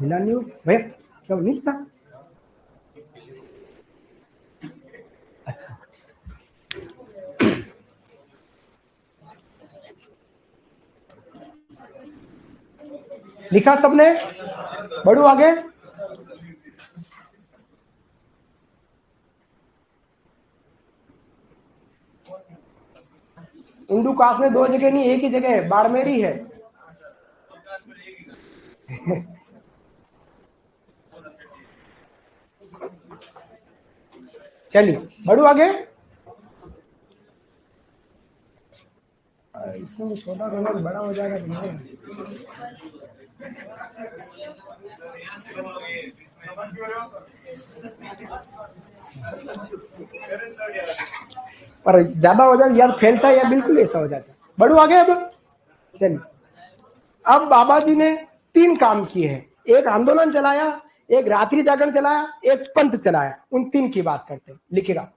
मिला नहीं भैया, क्या नहीं था? अच्छा, लिखा सबने? बढ़ू आगे? इंदू काश में 2 जगह नहीं, एक ही जगह है, बाड़मेरी है। चलिए बढ़ू आगे। इसमें छोटा करना बड़ा हो जाएगा तो नहीं। और ज्यादा हो जाए यार, फैलता है या बिल्कुल ऐसा हो जाता है। बढ़ू आगे अब। चलिए, अब बाबा जी ने 3 काम किए हैं, एक आंदोलन चलाया, एक रात्रि जागरण चलाया, एक पंथ चलाया। उन 3 की बात करते हैं, लिखेगा।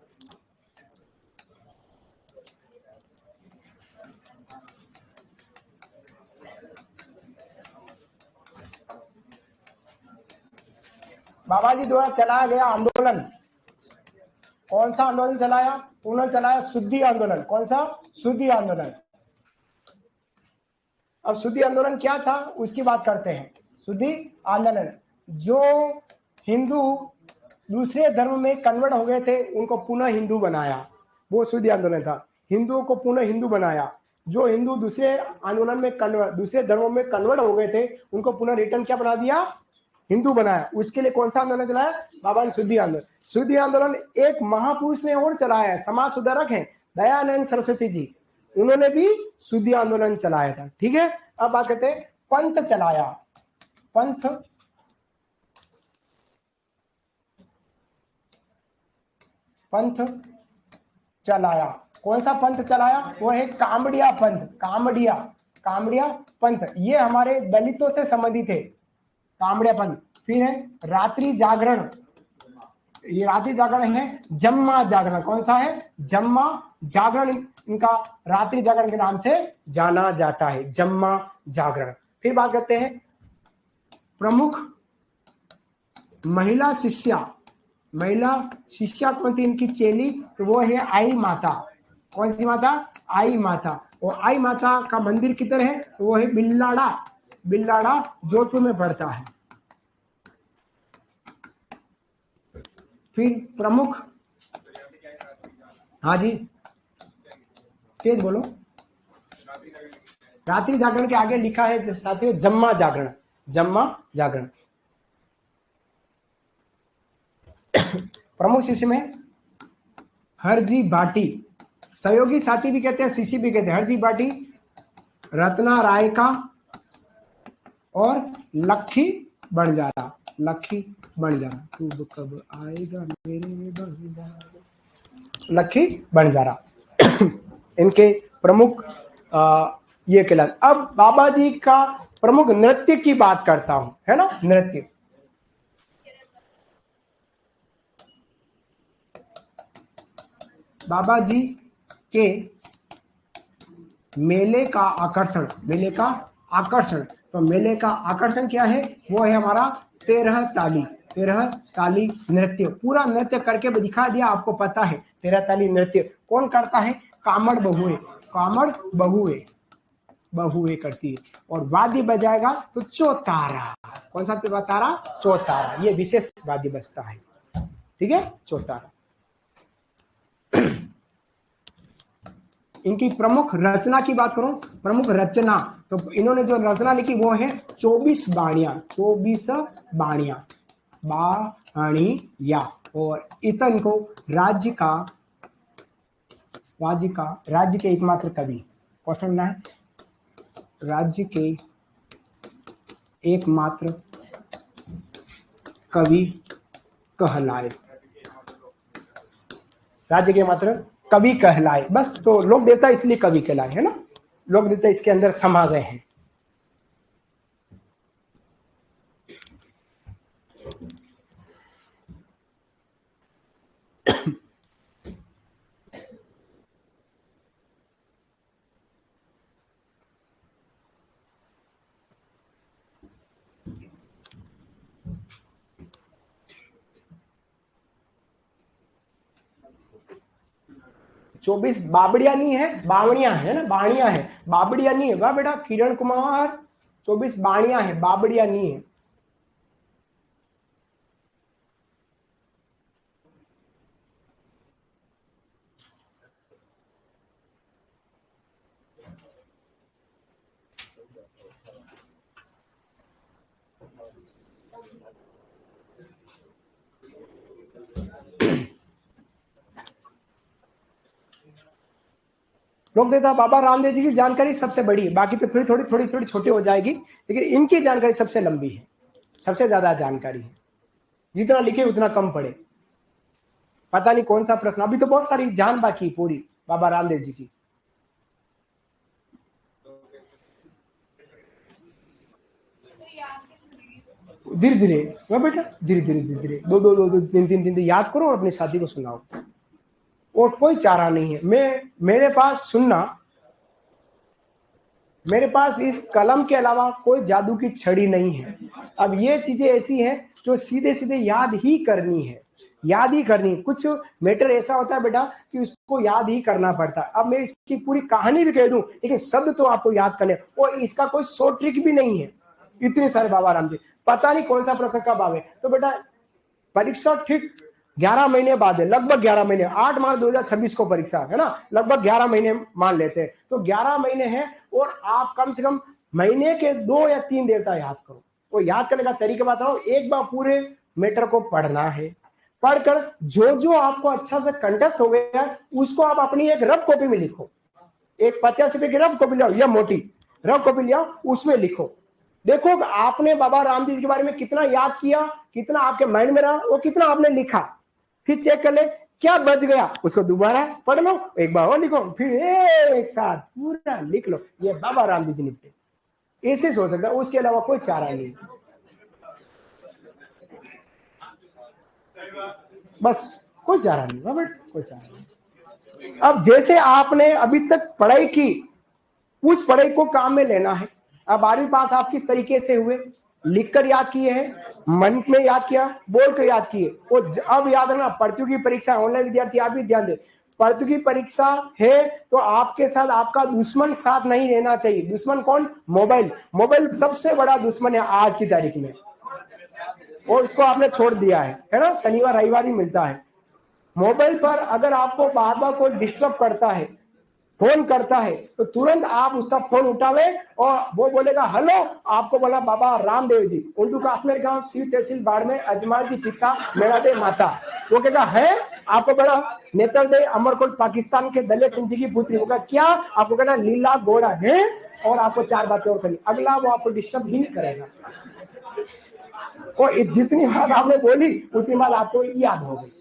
बाबा जी द्वारा चलाया गया आंदोलन, कौन सा आंदोलन चलाया? उन्होंने चलाया शुद्धि आंदोलन। कौन सा? शुद्धि आंदोलन। अब शुद्धि आंदोलन क्या था उसकी बात करते हैं। शुद्धि आंदोलन, जो हिंदू दूसरे धर्म में कन्वर्ट हो गए थे उनको पुनः हिंदू बनाया, वो शुद्धि आंदोलन था। हिंदुओं को पुनः हिंदू बनाया। जो हिंदू दूसरे आंदोलन में कन्वर्ट, दूसरे धर्मों में कन्वर्ट हो गए थे, उनको पुनः रिटर्न क्या बना दिया? हिंदू बनाया। उसके लिए कौन सा आंदोलन चलाया? बाबा ने शुद्धि आंदोलन। शुद्धि आंदोलन एक महापुरुष ने और चलाया है, समाज सुधारक है दयानंद सरस्वती जी, उन्होंने भी शुद्धि आंदोलन चलाया था। ठीक है, अब बात करते हैं पंथ चलाया। पंथ, पंथ चलाया। कौन सा पंथ चलाया? वो है कामड़िया पंथ। कामड़िया, कामड़िया पंथ, ये हमारे दलितों से संबंधित है, कामड़िया पंथ। फिर है रात्रि जागरण, ये रात्रि जागरण है जम्मा जागरण। कौन सा है? जम्मा जागरण, इनका रात्रि जागरण के नाम से जाना जाता है, जम्मा जागरण। फिर बात करते हैं प्रमुख महिला शिष्या। महिला शिष्या कौन थी इनकी चेली? तो वो है आई माता। कौन सी माता? आई माता। और आई माता का मंदिर किधर है? तो वो है बिल्लाड़ा, बिल्लाड़ा जोधपुर में पड़ता है। फिर प्रमुख, हाँ जी तेज बोलो। रात्रि जागरण के आगे लिखा है साथियों जम्मा जागरण, जम्मा जागरण। प्रमुख शिष्य में हरजी भाटी, सहयोगी साथी भी कहते हैं, शिष्य भी कहते हैं। हरजी भाटी, रत्ना राय का और लखी बंजारा। लखी बंजारा, तू कब आएगा मेरे बंजारा, लखी बंजारा इनके प्रमुख ये कहलाते। अब बाबा जी का प्रमुख नृत्य की बात करता हूं, है ना? नृत्य, बाबा जी के मेले का आकर्षण, मेले का आकर्षण, तो मेले का आकर्षण क्या है? वो है हमारा 13 ताली, 13 ताली नृत्य। पूरा नृत्य करके दिखा दिया, आपको पता है 13 ताली नृत्य कौन करता है? कामड़ बहुए, कामड़ बहुए, बहुए करती है। और वाद्य बजाएगा तो चौतारा। कौन सा तारा? चौतारा, ये विशेष वाद्य बजता है। ठीक है, चौतारा। इनकी प्रमुख रचना की बात करूं, प्रमुख रचना, तो इन्होंने जो रचना लिखी वो है 24 बाणियां, 24 बाणियां, बाणिया। और इतन को राज्य का राज्य के एकमात्र कवि। क्वेश्चन ना है, राज्य के एकमात्र कवि कहलाए, राज्य के मात्र कवि कहलाए। बस, तो लोक देवता इसलिए कवि कहलाए, है ना, लोक देवता इसके अंदर समा गए हैं। चौबीस बावड़िया नहीं है, बावड़िया है ना, बाणिया है, बावड़िया नहीं है। वाह बेटा किरण कुमार, 24 बाणिया है, बावड़िया नहीं है। लोक देवता बाबा रामदेव जी की जानकारी सबसे बड़ी है, बाकी तो फिर थोड़ी थोड़ी थोड़ी छोटी हो जाएगी, लेकिन इनकी जानकारी सबसे लंबी है, सबसे ज्यादा जानकारी है। जितना लिखे उतना कम पड़े। पता नहीं कौन सा प्रश्न, अभी तो बहुत सारी जान बाकी पूरी बाबा रामदेव जी की। धीरे धीरे वह बेटा, धीरे धीरे धीरे धीरे, दो दो दो दो तीन तीन तीन याद करो और अपने साथी को सुनाओ। और कोई चारा नहीं है। मेरे पास सुनना, मेरे पास इस कलम के अलावा कोई जादू की छड़ी नहीं है। अब ये चीजें ऐसी हैं जो सीधे सीधे याद ही करनी है, याद ही करनी है। कुछ मैटर ऐसा होता है बेटा कि उसको याद ही करना पड़ता है। अब मैं इसकी पूरी कहानी भी कह दूं, लेकिन शब्द तो आपको याद करने, और इसका कोई शॉर्ट ट्रिक भी नहीं है। इतने सारे बाबा राम जी, पता नहीं कौन सा प्रश्न कब आवे। तो बेटा परीक्षा ठीक 11 महीने बाद है, लगभग 11 महीने, 8 मार्च 2026 को परीक्षा है ना, लगभग 11 महीने मान लेते हैं। तो 11 महीने हैं, और आप कम से कम महीने के 2 या 3 देवता याद करो। वो याद करने का तरीका बताओ, एक बार पूरे मैटर को पढ़ना है, पढ़कर जो जो आपको अच्छा से कंटेस्ट हो गया उसको आप अपनी एक रफ कॉपी में लिखो। एक 50 रुपए की रफ कॉपी लिया, या मोटी रफ कॉपी लिया, उसमें लिखो। देखो आपने बाबा रामदेव जी के बारे में कितना याद किया, कितना आपके माइंड में रहा, वो कितना आपने लिखा। फिर चेक कर ले क्या बच गया, उसको दोबारा पढ़ लो, एक बार और लिखो, फिर एक साथ पूरा लिख लो। ये बाबा रामदेव जी निपटे। ऐसे हो सकता है, उसके अलावा कोई चारा नहीं। बस कोई चारा नहीं, कोई चारा नहीं। अब जैसे आपने अभी तक पढ़ाई की, उस पढ़ाई को काम में लेना है। अब 12वीं पास आप किस तरीके से हुए, लिखकर याद किए हैं, मन में याद किया, बोल कर याद किए। और अब याद रखना, पढ़तु की परीक्षा, ऑनलाइन विद्यार्थी आप भी ध्यान दें, पढ़तु की परीक्षा है तो आपके साथ आपका दुश्मन साथ नहीं रहना चाहिए। दुश्मन कौन? मोबाइल। मोबाइल सबसे बड़ा दुश्मन है आज की तारीख में, और उसको आपने छोड़ दिया है ना, शनिवार रविवार ही मिलता है। मोबाइल पर अगर आपको बार बार कोई डिस्टर्ब करता है, फोन करता है, तो तुरंत आप उसका फोन उठावे और वो बोलेगा हेलो, आपको बोला बाबा रामदेव जी, उर्दू काश्मीर गांव सीट तहसील बाड़मेर, अजमाल जी पिता, मेरा दे माता। वो कहेगा है, आपको बड़ा नेतल दे अमरकोट पाकिस्तान के दले सिंह जी की पुत्री। होगा क्या, आपको कहना लीला गोरा है, और आपको 4 बातें और करनी। अगला वो आपको डिस्टर्ब ही नहीं करेगा, और जितनी बात आपने बोली उतनी बात आपको याद हो गई।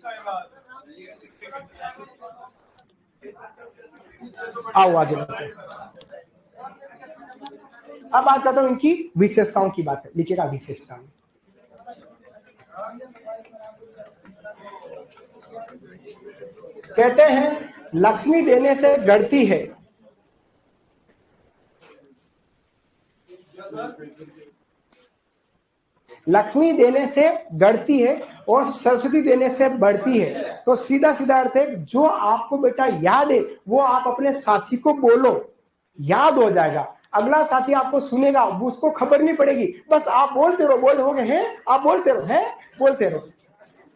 आओ आगे बढ़ते। अब बात करता हूं इनकी विशेषताओं की बात है, लिखिएगा विशेषताएं। कहते हैं लक्ष्मी देने से गढ़ती है, लक्ष्मी देने से गढ़ती है और सरस्वती देने से बढ़ती है। तो सीधा सीधा अर्थ है, जो आपको बेटा याद है वो आप अपने साथी को बोलो, याद हो जाएगा। अगला साथी आपको सुनेगा, उसको खबर नहीं पड़ेगी, बस आप बोलते रहो, बोल हो गए हैं, आप बोलते रहो, हैं बोलते रहो,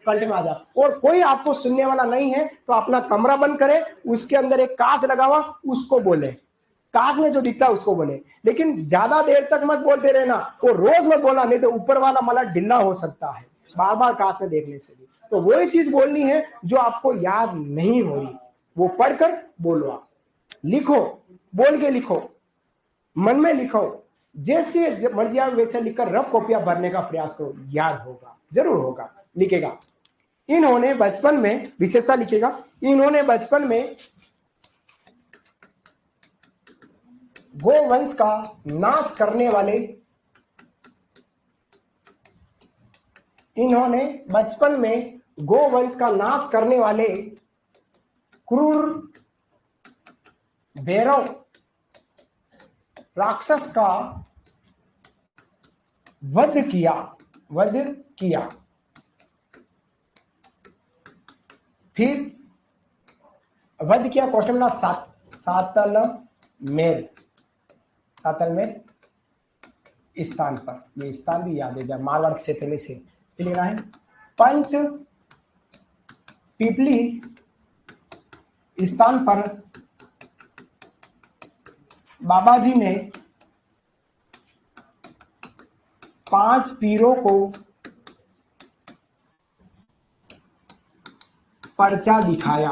कंटिन्यू आ जाओ। और कोई आपको सुनने वाला नहीं है तो अपना कमरा बंद करे, उसके अंदर एक कांच लगा हुआ, उसको बोले, कांच में जो दिखता है उसको बोले। लेकिन ज्यादा देर तक मत बोलते रहना, वो रोज मत बोलना, नहीं तो ऊपर वाला मला ढिल्ला हो सकता है बार बार कांच में देखने से भी। तो वही चीज बोलनी है जो आपको याद नहीं हो रही, वो पढ़कर बोलो, आप लिखो, बोल के लिखो, मन में लिखो, जैसे मर्जी आप वैसे लिखकर रफ कॉपियां भरने का प्रयास करो, याद होगा, जरूर होगा, लिखेगा। इन्होंने बचपन में, विशेषता लिखेगा, इन्होंने बचपन में गोवंश का नाश करने वाले, इन्होंने बचपन में गोवंश का नाश करने वाले क्रूर भैरव राक्षस का वध किया, वध किया। फिर वध किया क्वेश्चन ना सातलमेर, सातलमेर स्थान पर, ये स्थान भी याद है जब मारवाड़ क्षेत्र में से लेना है। पंच पिपली स्थान पर बाबा जी ने 5 पीरों को पर्चा दिखाया,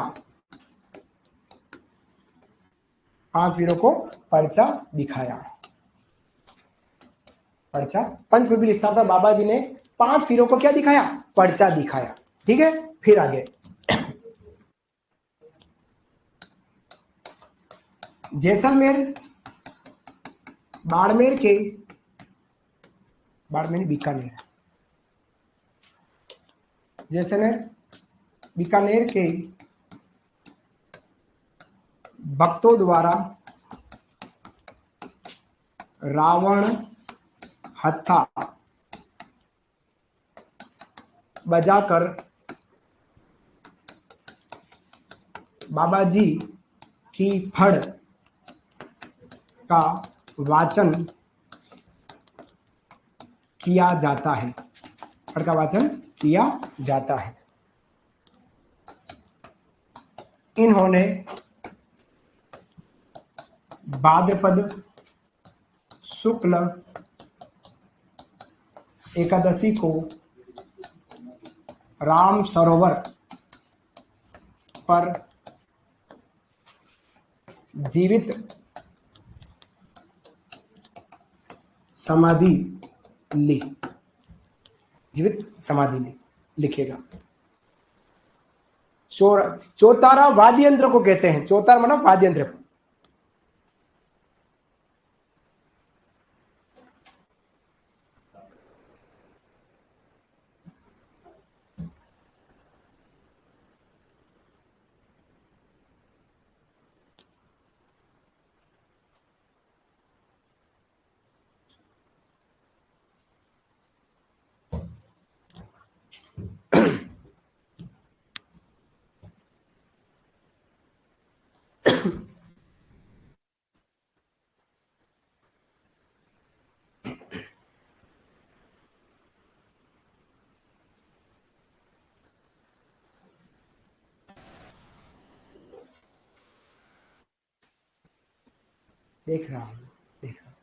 5 पीरों को पर्चा दिखाया, पर्चा। पंचपिपली स्थान पर बाबा जी ने 5 पीरों को क्या दिखाया, पर्चा दिखाया। ठीक है, फिर आगे जैसलमेर, बाड़मेर के, बाड़मेर बीकानेर, जैसलमेर बीकानेर के भक्तों द्वारा रावण हत्था बजाकर बाबा जी की फड़ का वाचन किया जाता है, फड़ का वाचन किया जाता है। इन्होंने भाद्रपद शुक्ल एकादशी को राम सरोवर पर जीवित समाधि ली, जीवित समाधि ली, लिखेगा। चौतारा वाद्य यंत्र को कहते हैं, चौतारा मतलब वाद्य यंत्र को। देख रहा हूं, देख रहा हूं।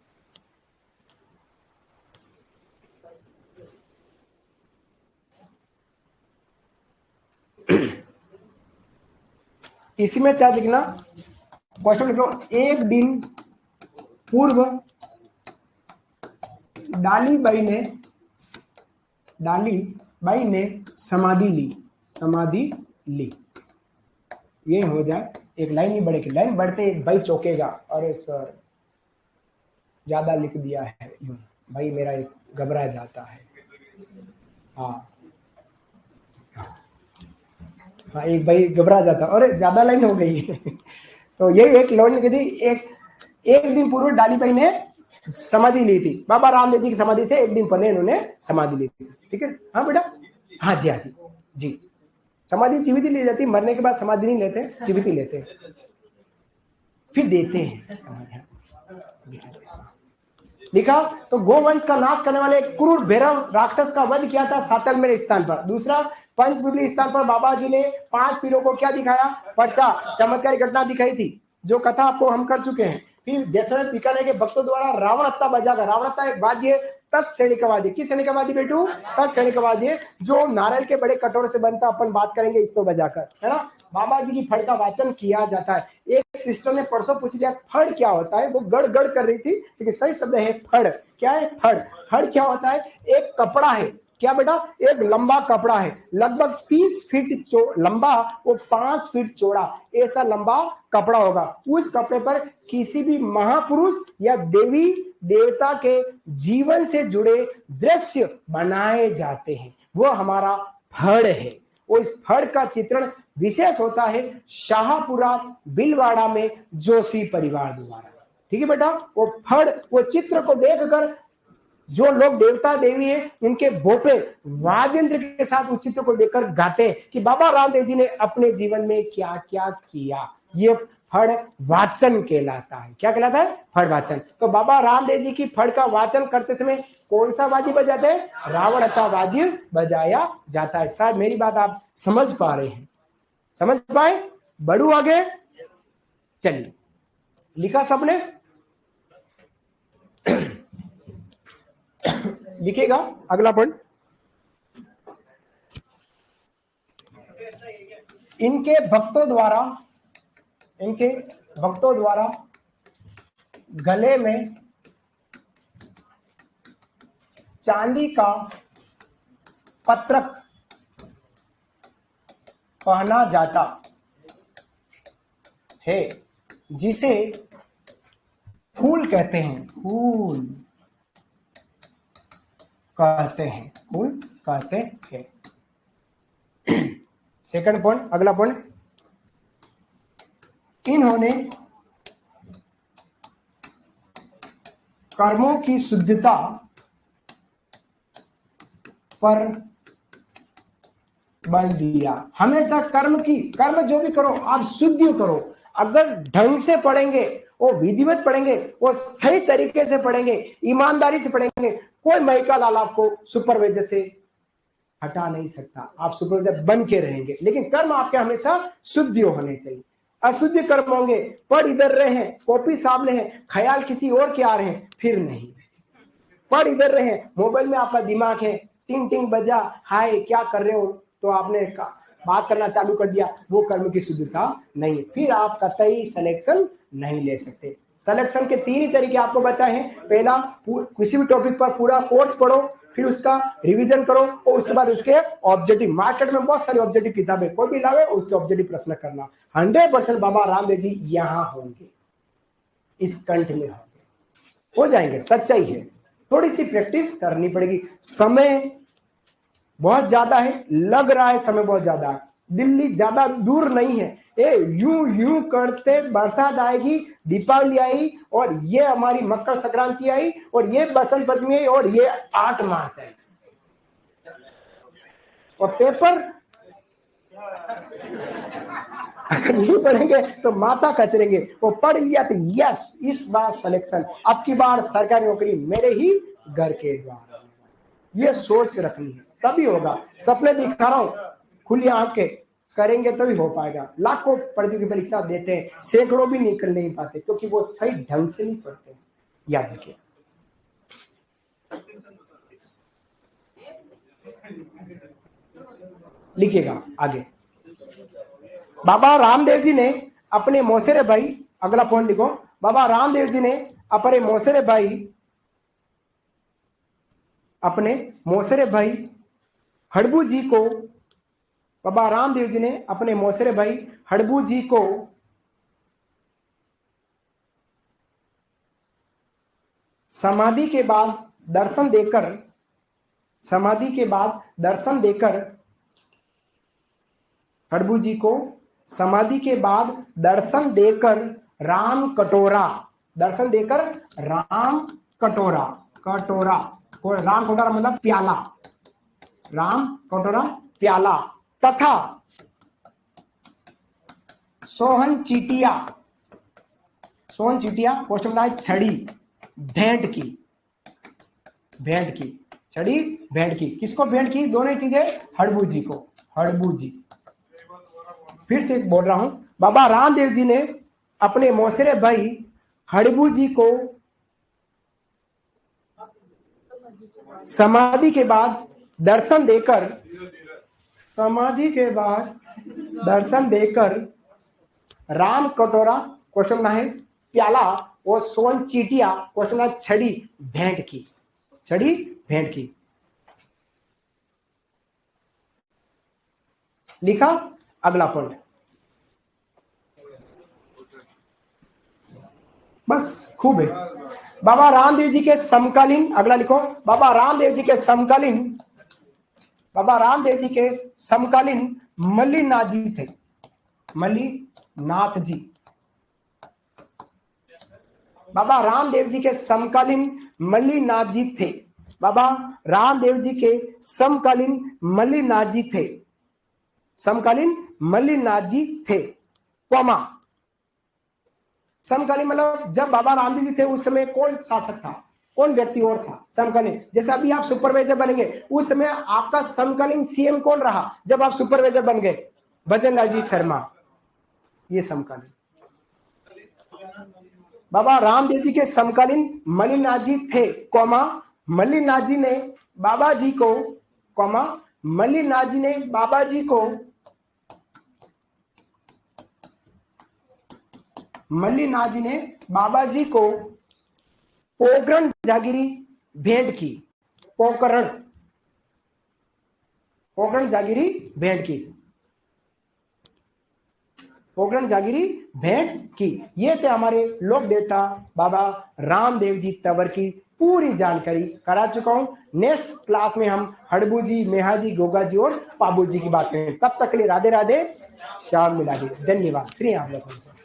इसी में क्या लिखना, क्वेश्चन लिख लो। एक दिन पूर्व डाली बाई ने समाधि ली, समाधि ली। ये हो जाए, एक लाइन ही बढ़ेगी, लाइन बढ़ते एक भाई चौकेगा, अरे सर ज्यादा लिख दिया है, भाई मेरा एक घबरा जाता है। हाँ हाँ, एक भाई घबरा जाता, अरे ज्यादा लाइन हो गई। तो ये एक लाइन लिखी थी, एक दिन पूर्व डाली भाई ने समाधि ली थी, बाबा रामदेव जी की समाधि से एक दिन पहले इन्होंने समाधि ली थी। ठीक है, हाँ बेटा, हाँ जी, हाँ जी जी। समाधि जीवित ही ली जाती, मरने के बाद समाधि नहीं लेते, जीवित ही लेते, फिर देते हैं समाधि। लिखा तो गोवंश का नाश करने वाले क्रूर भैरव राक्षस का वध किया था सातलमेर स्थान पर। दूसरा, पंचपिपली स्थान पर बाबा जी ने 5 पीरों को क्या दिखाया, पर्चा, चमत्कारी घटना दिखाई थी, जो कथा आपको हम कर चुके हैं। फिर जैसलमेर बीकानेर के भक्तों द्वारा रावण हत्था बजाकर, रावण हत्था एक वाद्य तत्सैनिकवादी। किस सैनिकवादी बेटू? तत्सैनिकवादी, जो नारियल के बड़े कटोरे से बनता, अपन बात करेंगे इसको बजाकर, है ना। बाबा जी की फड़ का वाचन किया जाता है। एक सिस्टर ने परसों पूछ लिया फड़ क्या होता है, वो गड़ गड़ कर रही थी, लेकिन सही शब्द है फड़। क्या है फड़? फड़ क्या होता है? एक कपड़ा है। क्या बेटा? एक लंबा कपड़ा है, लगभग 30 फीट लंबा, वो 5 फीट चौड़ा, ऐसा लंबा कपड़ा होगा। उस कपड़े पर किसी भी महापुरुष या देवी देवता के जीवन से जुड़े दृश्य बनाए जाते हैं, वो हमारा फड़ है। वो इस फड़ का चित्रण विशेष होता है शाहपुरा बिलवाड़ा में जोशी परिवार द्वारा। ठीक है बेटा, वो फड़, वो चित्र को देखकर जो लोग देवता देवी हैं, उनके भोपे वाद्यंत्र के साथ उस चित्र को देखकर गाते हैं कि बाबा रामदेव जी ने अपने जीवन में क्या क्या किया। ये फड़ वाचन कहलाता है। क्या कहलाता है? फड़ वाचन। तो बाबा रामदेव जी की फड़ का वाचन करते समय कौन सा वाद्य बजाते हैं? रावण का वाद्य बजाया जाता है। शायद मेरी बात आप समझ पा रहे हैं, समझ पाए? बढ़ू आगे, चलिए। लिखा सबने? लिखेगा अगला पॉइंट। इनके भक्तों द्वारा गले में चांदी का पत्रक पहना जाता है, जिसे फूल कहते हैं। फूल कहते हैं। सेकंड पॉइंट, अगला पॉइंट। इन्होंने कर्मों की शुद्धता पर बल दिया। हमेशा कर्म जो भी करो आप शुद्ध करो। अगर ढंग से पढ़ेंगे, वो विधिवत पढ़ेंगे, वो सही तरीके से पढ़ेंगे, ईमानदारी से पढ़ेंगे, कोई महिका लाल आपको सुपरवाइजर से हटा नहीं सकता। आप सुपरवाइजर बन के रहेंगे, लेकिन कर्म आपके हमेशा शुद्ध होने चाहिए। अशुद्ध कर्म होंगे, पढ़ इधर रहे हैं, कॉपी सामने है, ख्याल किसी और के आ रहे हैं, फिर नहीं। पढ़ इधर रहे हैं, मोबाइल में आपका दिमाग है, टिंग टिंग बजा, हाय क्या कर रहे हो, तो आपने बात करना चालू कर दिया, वो कर्म की शुद्धता नहीं। फिर आप कतई सिलेक्शन नहीं ले सकते। सिलेक्शन के 3 ही तरीके आपको बताए हैं। पहला, किसी भी टॉपिक पर पूरा कोर्स पढ़ो, फिर उसका रिवीजन करो, और उसके बाद उसके ऑब्जेक्टिव। मार्केट में बहुत सारी ऑब्जेक्टिव किताबें, कोई भी लावे उसके ऑब्जेक्टिव प्रश्न करना। 100% बाबा रामदेव जी यहां होंगे, इस कंठ में होंगे, हो जाएंगे, सच्चाई है। थोड़ी सी प्रैक्टिस करनी पड़ेगी। समय बहुत ज्यादा है, लग रहा है समय बहुत ज्यादा है, दिल्ली ज्यादा दूर नहीं है। यूं करते बरसात आएगी, दीपावली आई, और ये हमारी मकर संक्रांति आई, और ये बसंत पंचमी आई, और ये 8 मार्च आई, और पेपर अगर नहीं पढ़ेंगे तो माथा कचरेंगे। वो पढ़ लिया तो यस, इस बार सिलेक्शन, अब की बार सरकारी नौकरी मेरे ही घर के द्वार। ये सोच रखनी है, तभी होगा। सपने दिखा रहा हूं, खुली आंखें करेंगे तभी हो पाएगा। लाखों प्रतियोगी परीक्षा देते हैं, सैकड़ों भी निकल नहीं पाते, क्योंकि वो सही ढंग से नहीं पढ़ते। याद रखिए। लिखिएगा आगे। बाबा रामदेव जी ने अपने मौसेरे भाई, अगला पॉइंट लिखो। बाबा रामदेव जी ने अपने मौसेरे भाई हड़बू जी को, बाबा रामदेव जी ने अपने मौसेरे भाई हड़बू जी को समाधि के बाद दर्शन देकर हड़बू जी को समाधि के बाद दर्शन देकर राम कटोरा मतलब प्याला, राम कटोरा प्याला, तथा सोहन चीटिया क्वेश्चन में छड़ी भेंट की। किसको भेंट की? दोनों चीजें, हड़बू जी को। फिर से बोल रहा हूं, बाबा रामदेव जी ने अपने मौसेरे भाई हड़बू जी को समाधि के बाद दर्शन देकर, समाधि के बाद दर्शन देकर राम कटोरा क्वेश्चन है, प्याला और सोन चीटिया क्वेश्चन छड़ी भेंट की, छड़ी भेंट की। लिखा। अगला पॉइंट, बस खूब है। बाबा रामदेव जी के समकालीन, अगला लिखो, बाबा रामदेव जी के समकालीन, बाबा रामदेव जी के समकालीन मल्लीनाथ जी थे, मल्लीनाथ जी। बाबा रामदेव जी के समकालीन मल्लीनाथ जी थे, बाबा रामदेव जी के समकालीन मल्लीनाथ जी थे, समकालीन मल्लीनाथ जी थे, कौमा। समकालीन मतलब जब बाबा रामदेव जी थे उस समय कौन शासक था, कौन व्यक्ति और था समकालीन। जैसे अभी आप सुपरवाइजर बनेंगे, उस समय आपका समकालीन सीएम कौन रहा जब आप सुपरवाइजर बन गए, भजन लाल जी शर्मा, ये समकालीन। बाबा रामदेव जी के समकालीन मल्लीनाथ जी थे, कौमा, मल्लीनाथ जी ने बाबा जी को, कौमा, मल्लीनाथ जी ने बाबा जी को, मल्लीनाथ जी ने बाबा जी को पोकरण जागीरी भेंट की, पोकरण, पोकरण जागीरी भेंट की, पोकरण जागीरी भेंट की। ये थे हमारे लोक देवता बाबा रामदेव जी तंवर की पूरी जानकारी करा चुका हूं। नेक्स्ट क्लास में हम हड़बू जी, मेहा जी, गोगा जी और पाबू जी की बात करें। तब तक के लिए राधे राधे, शाम मिला दी, धन्यवाद। फ्री आप लोगों से।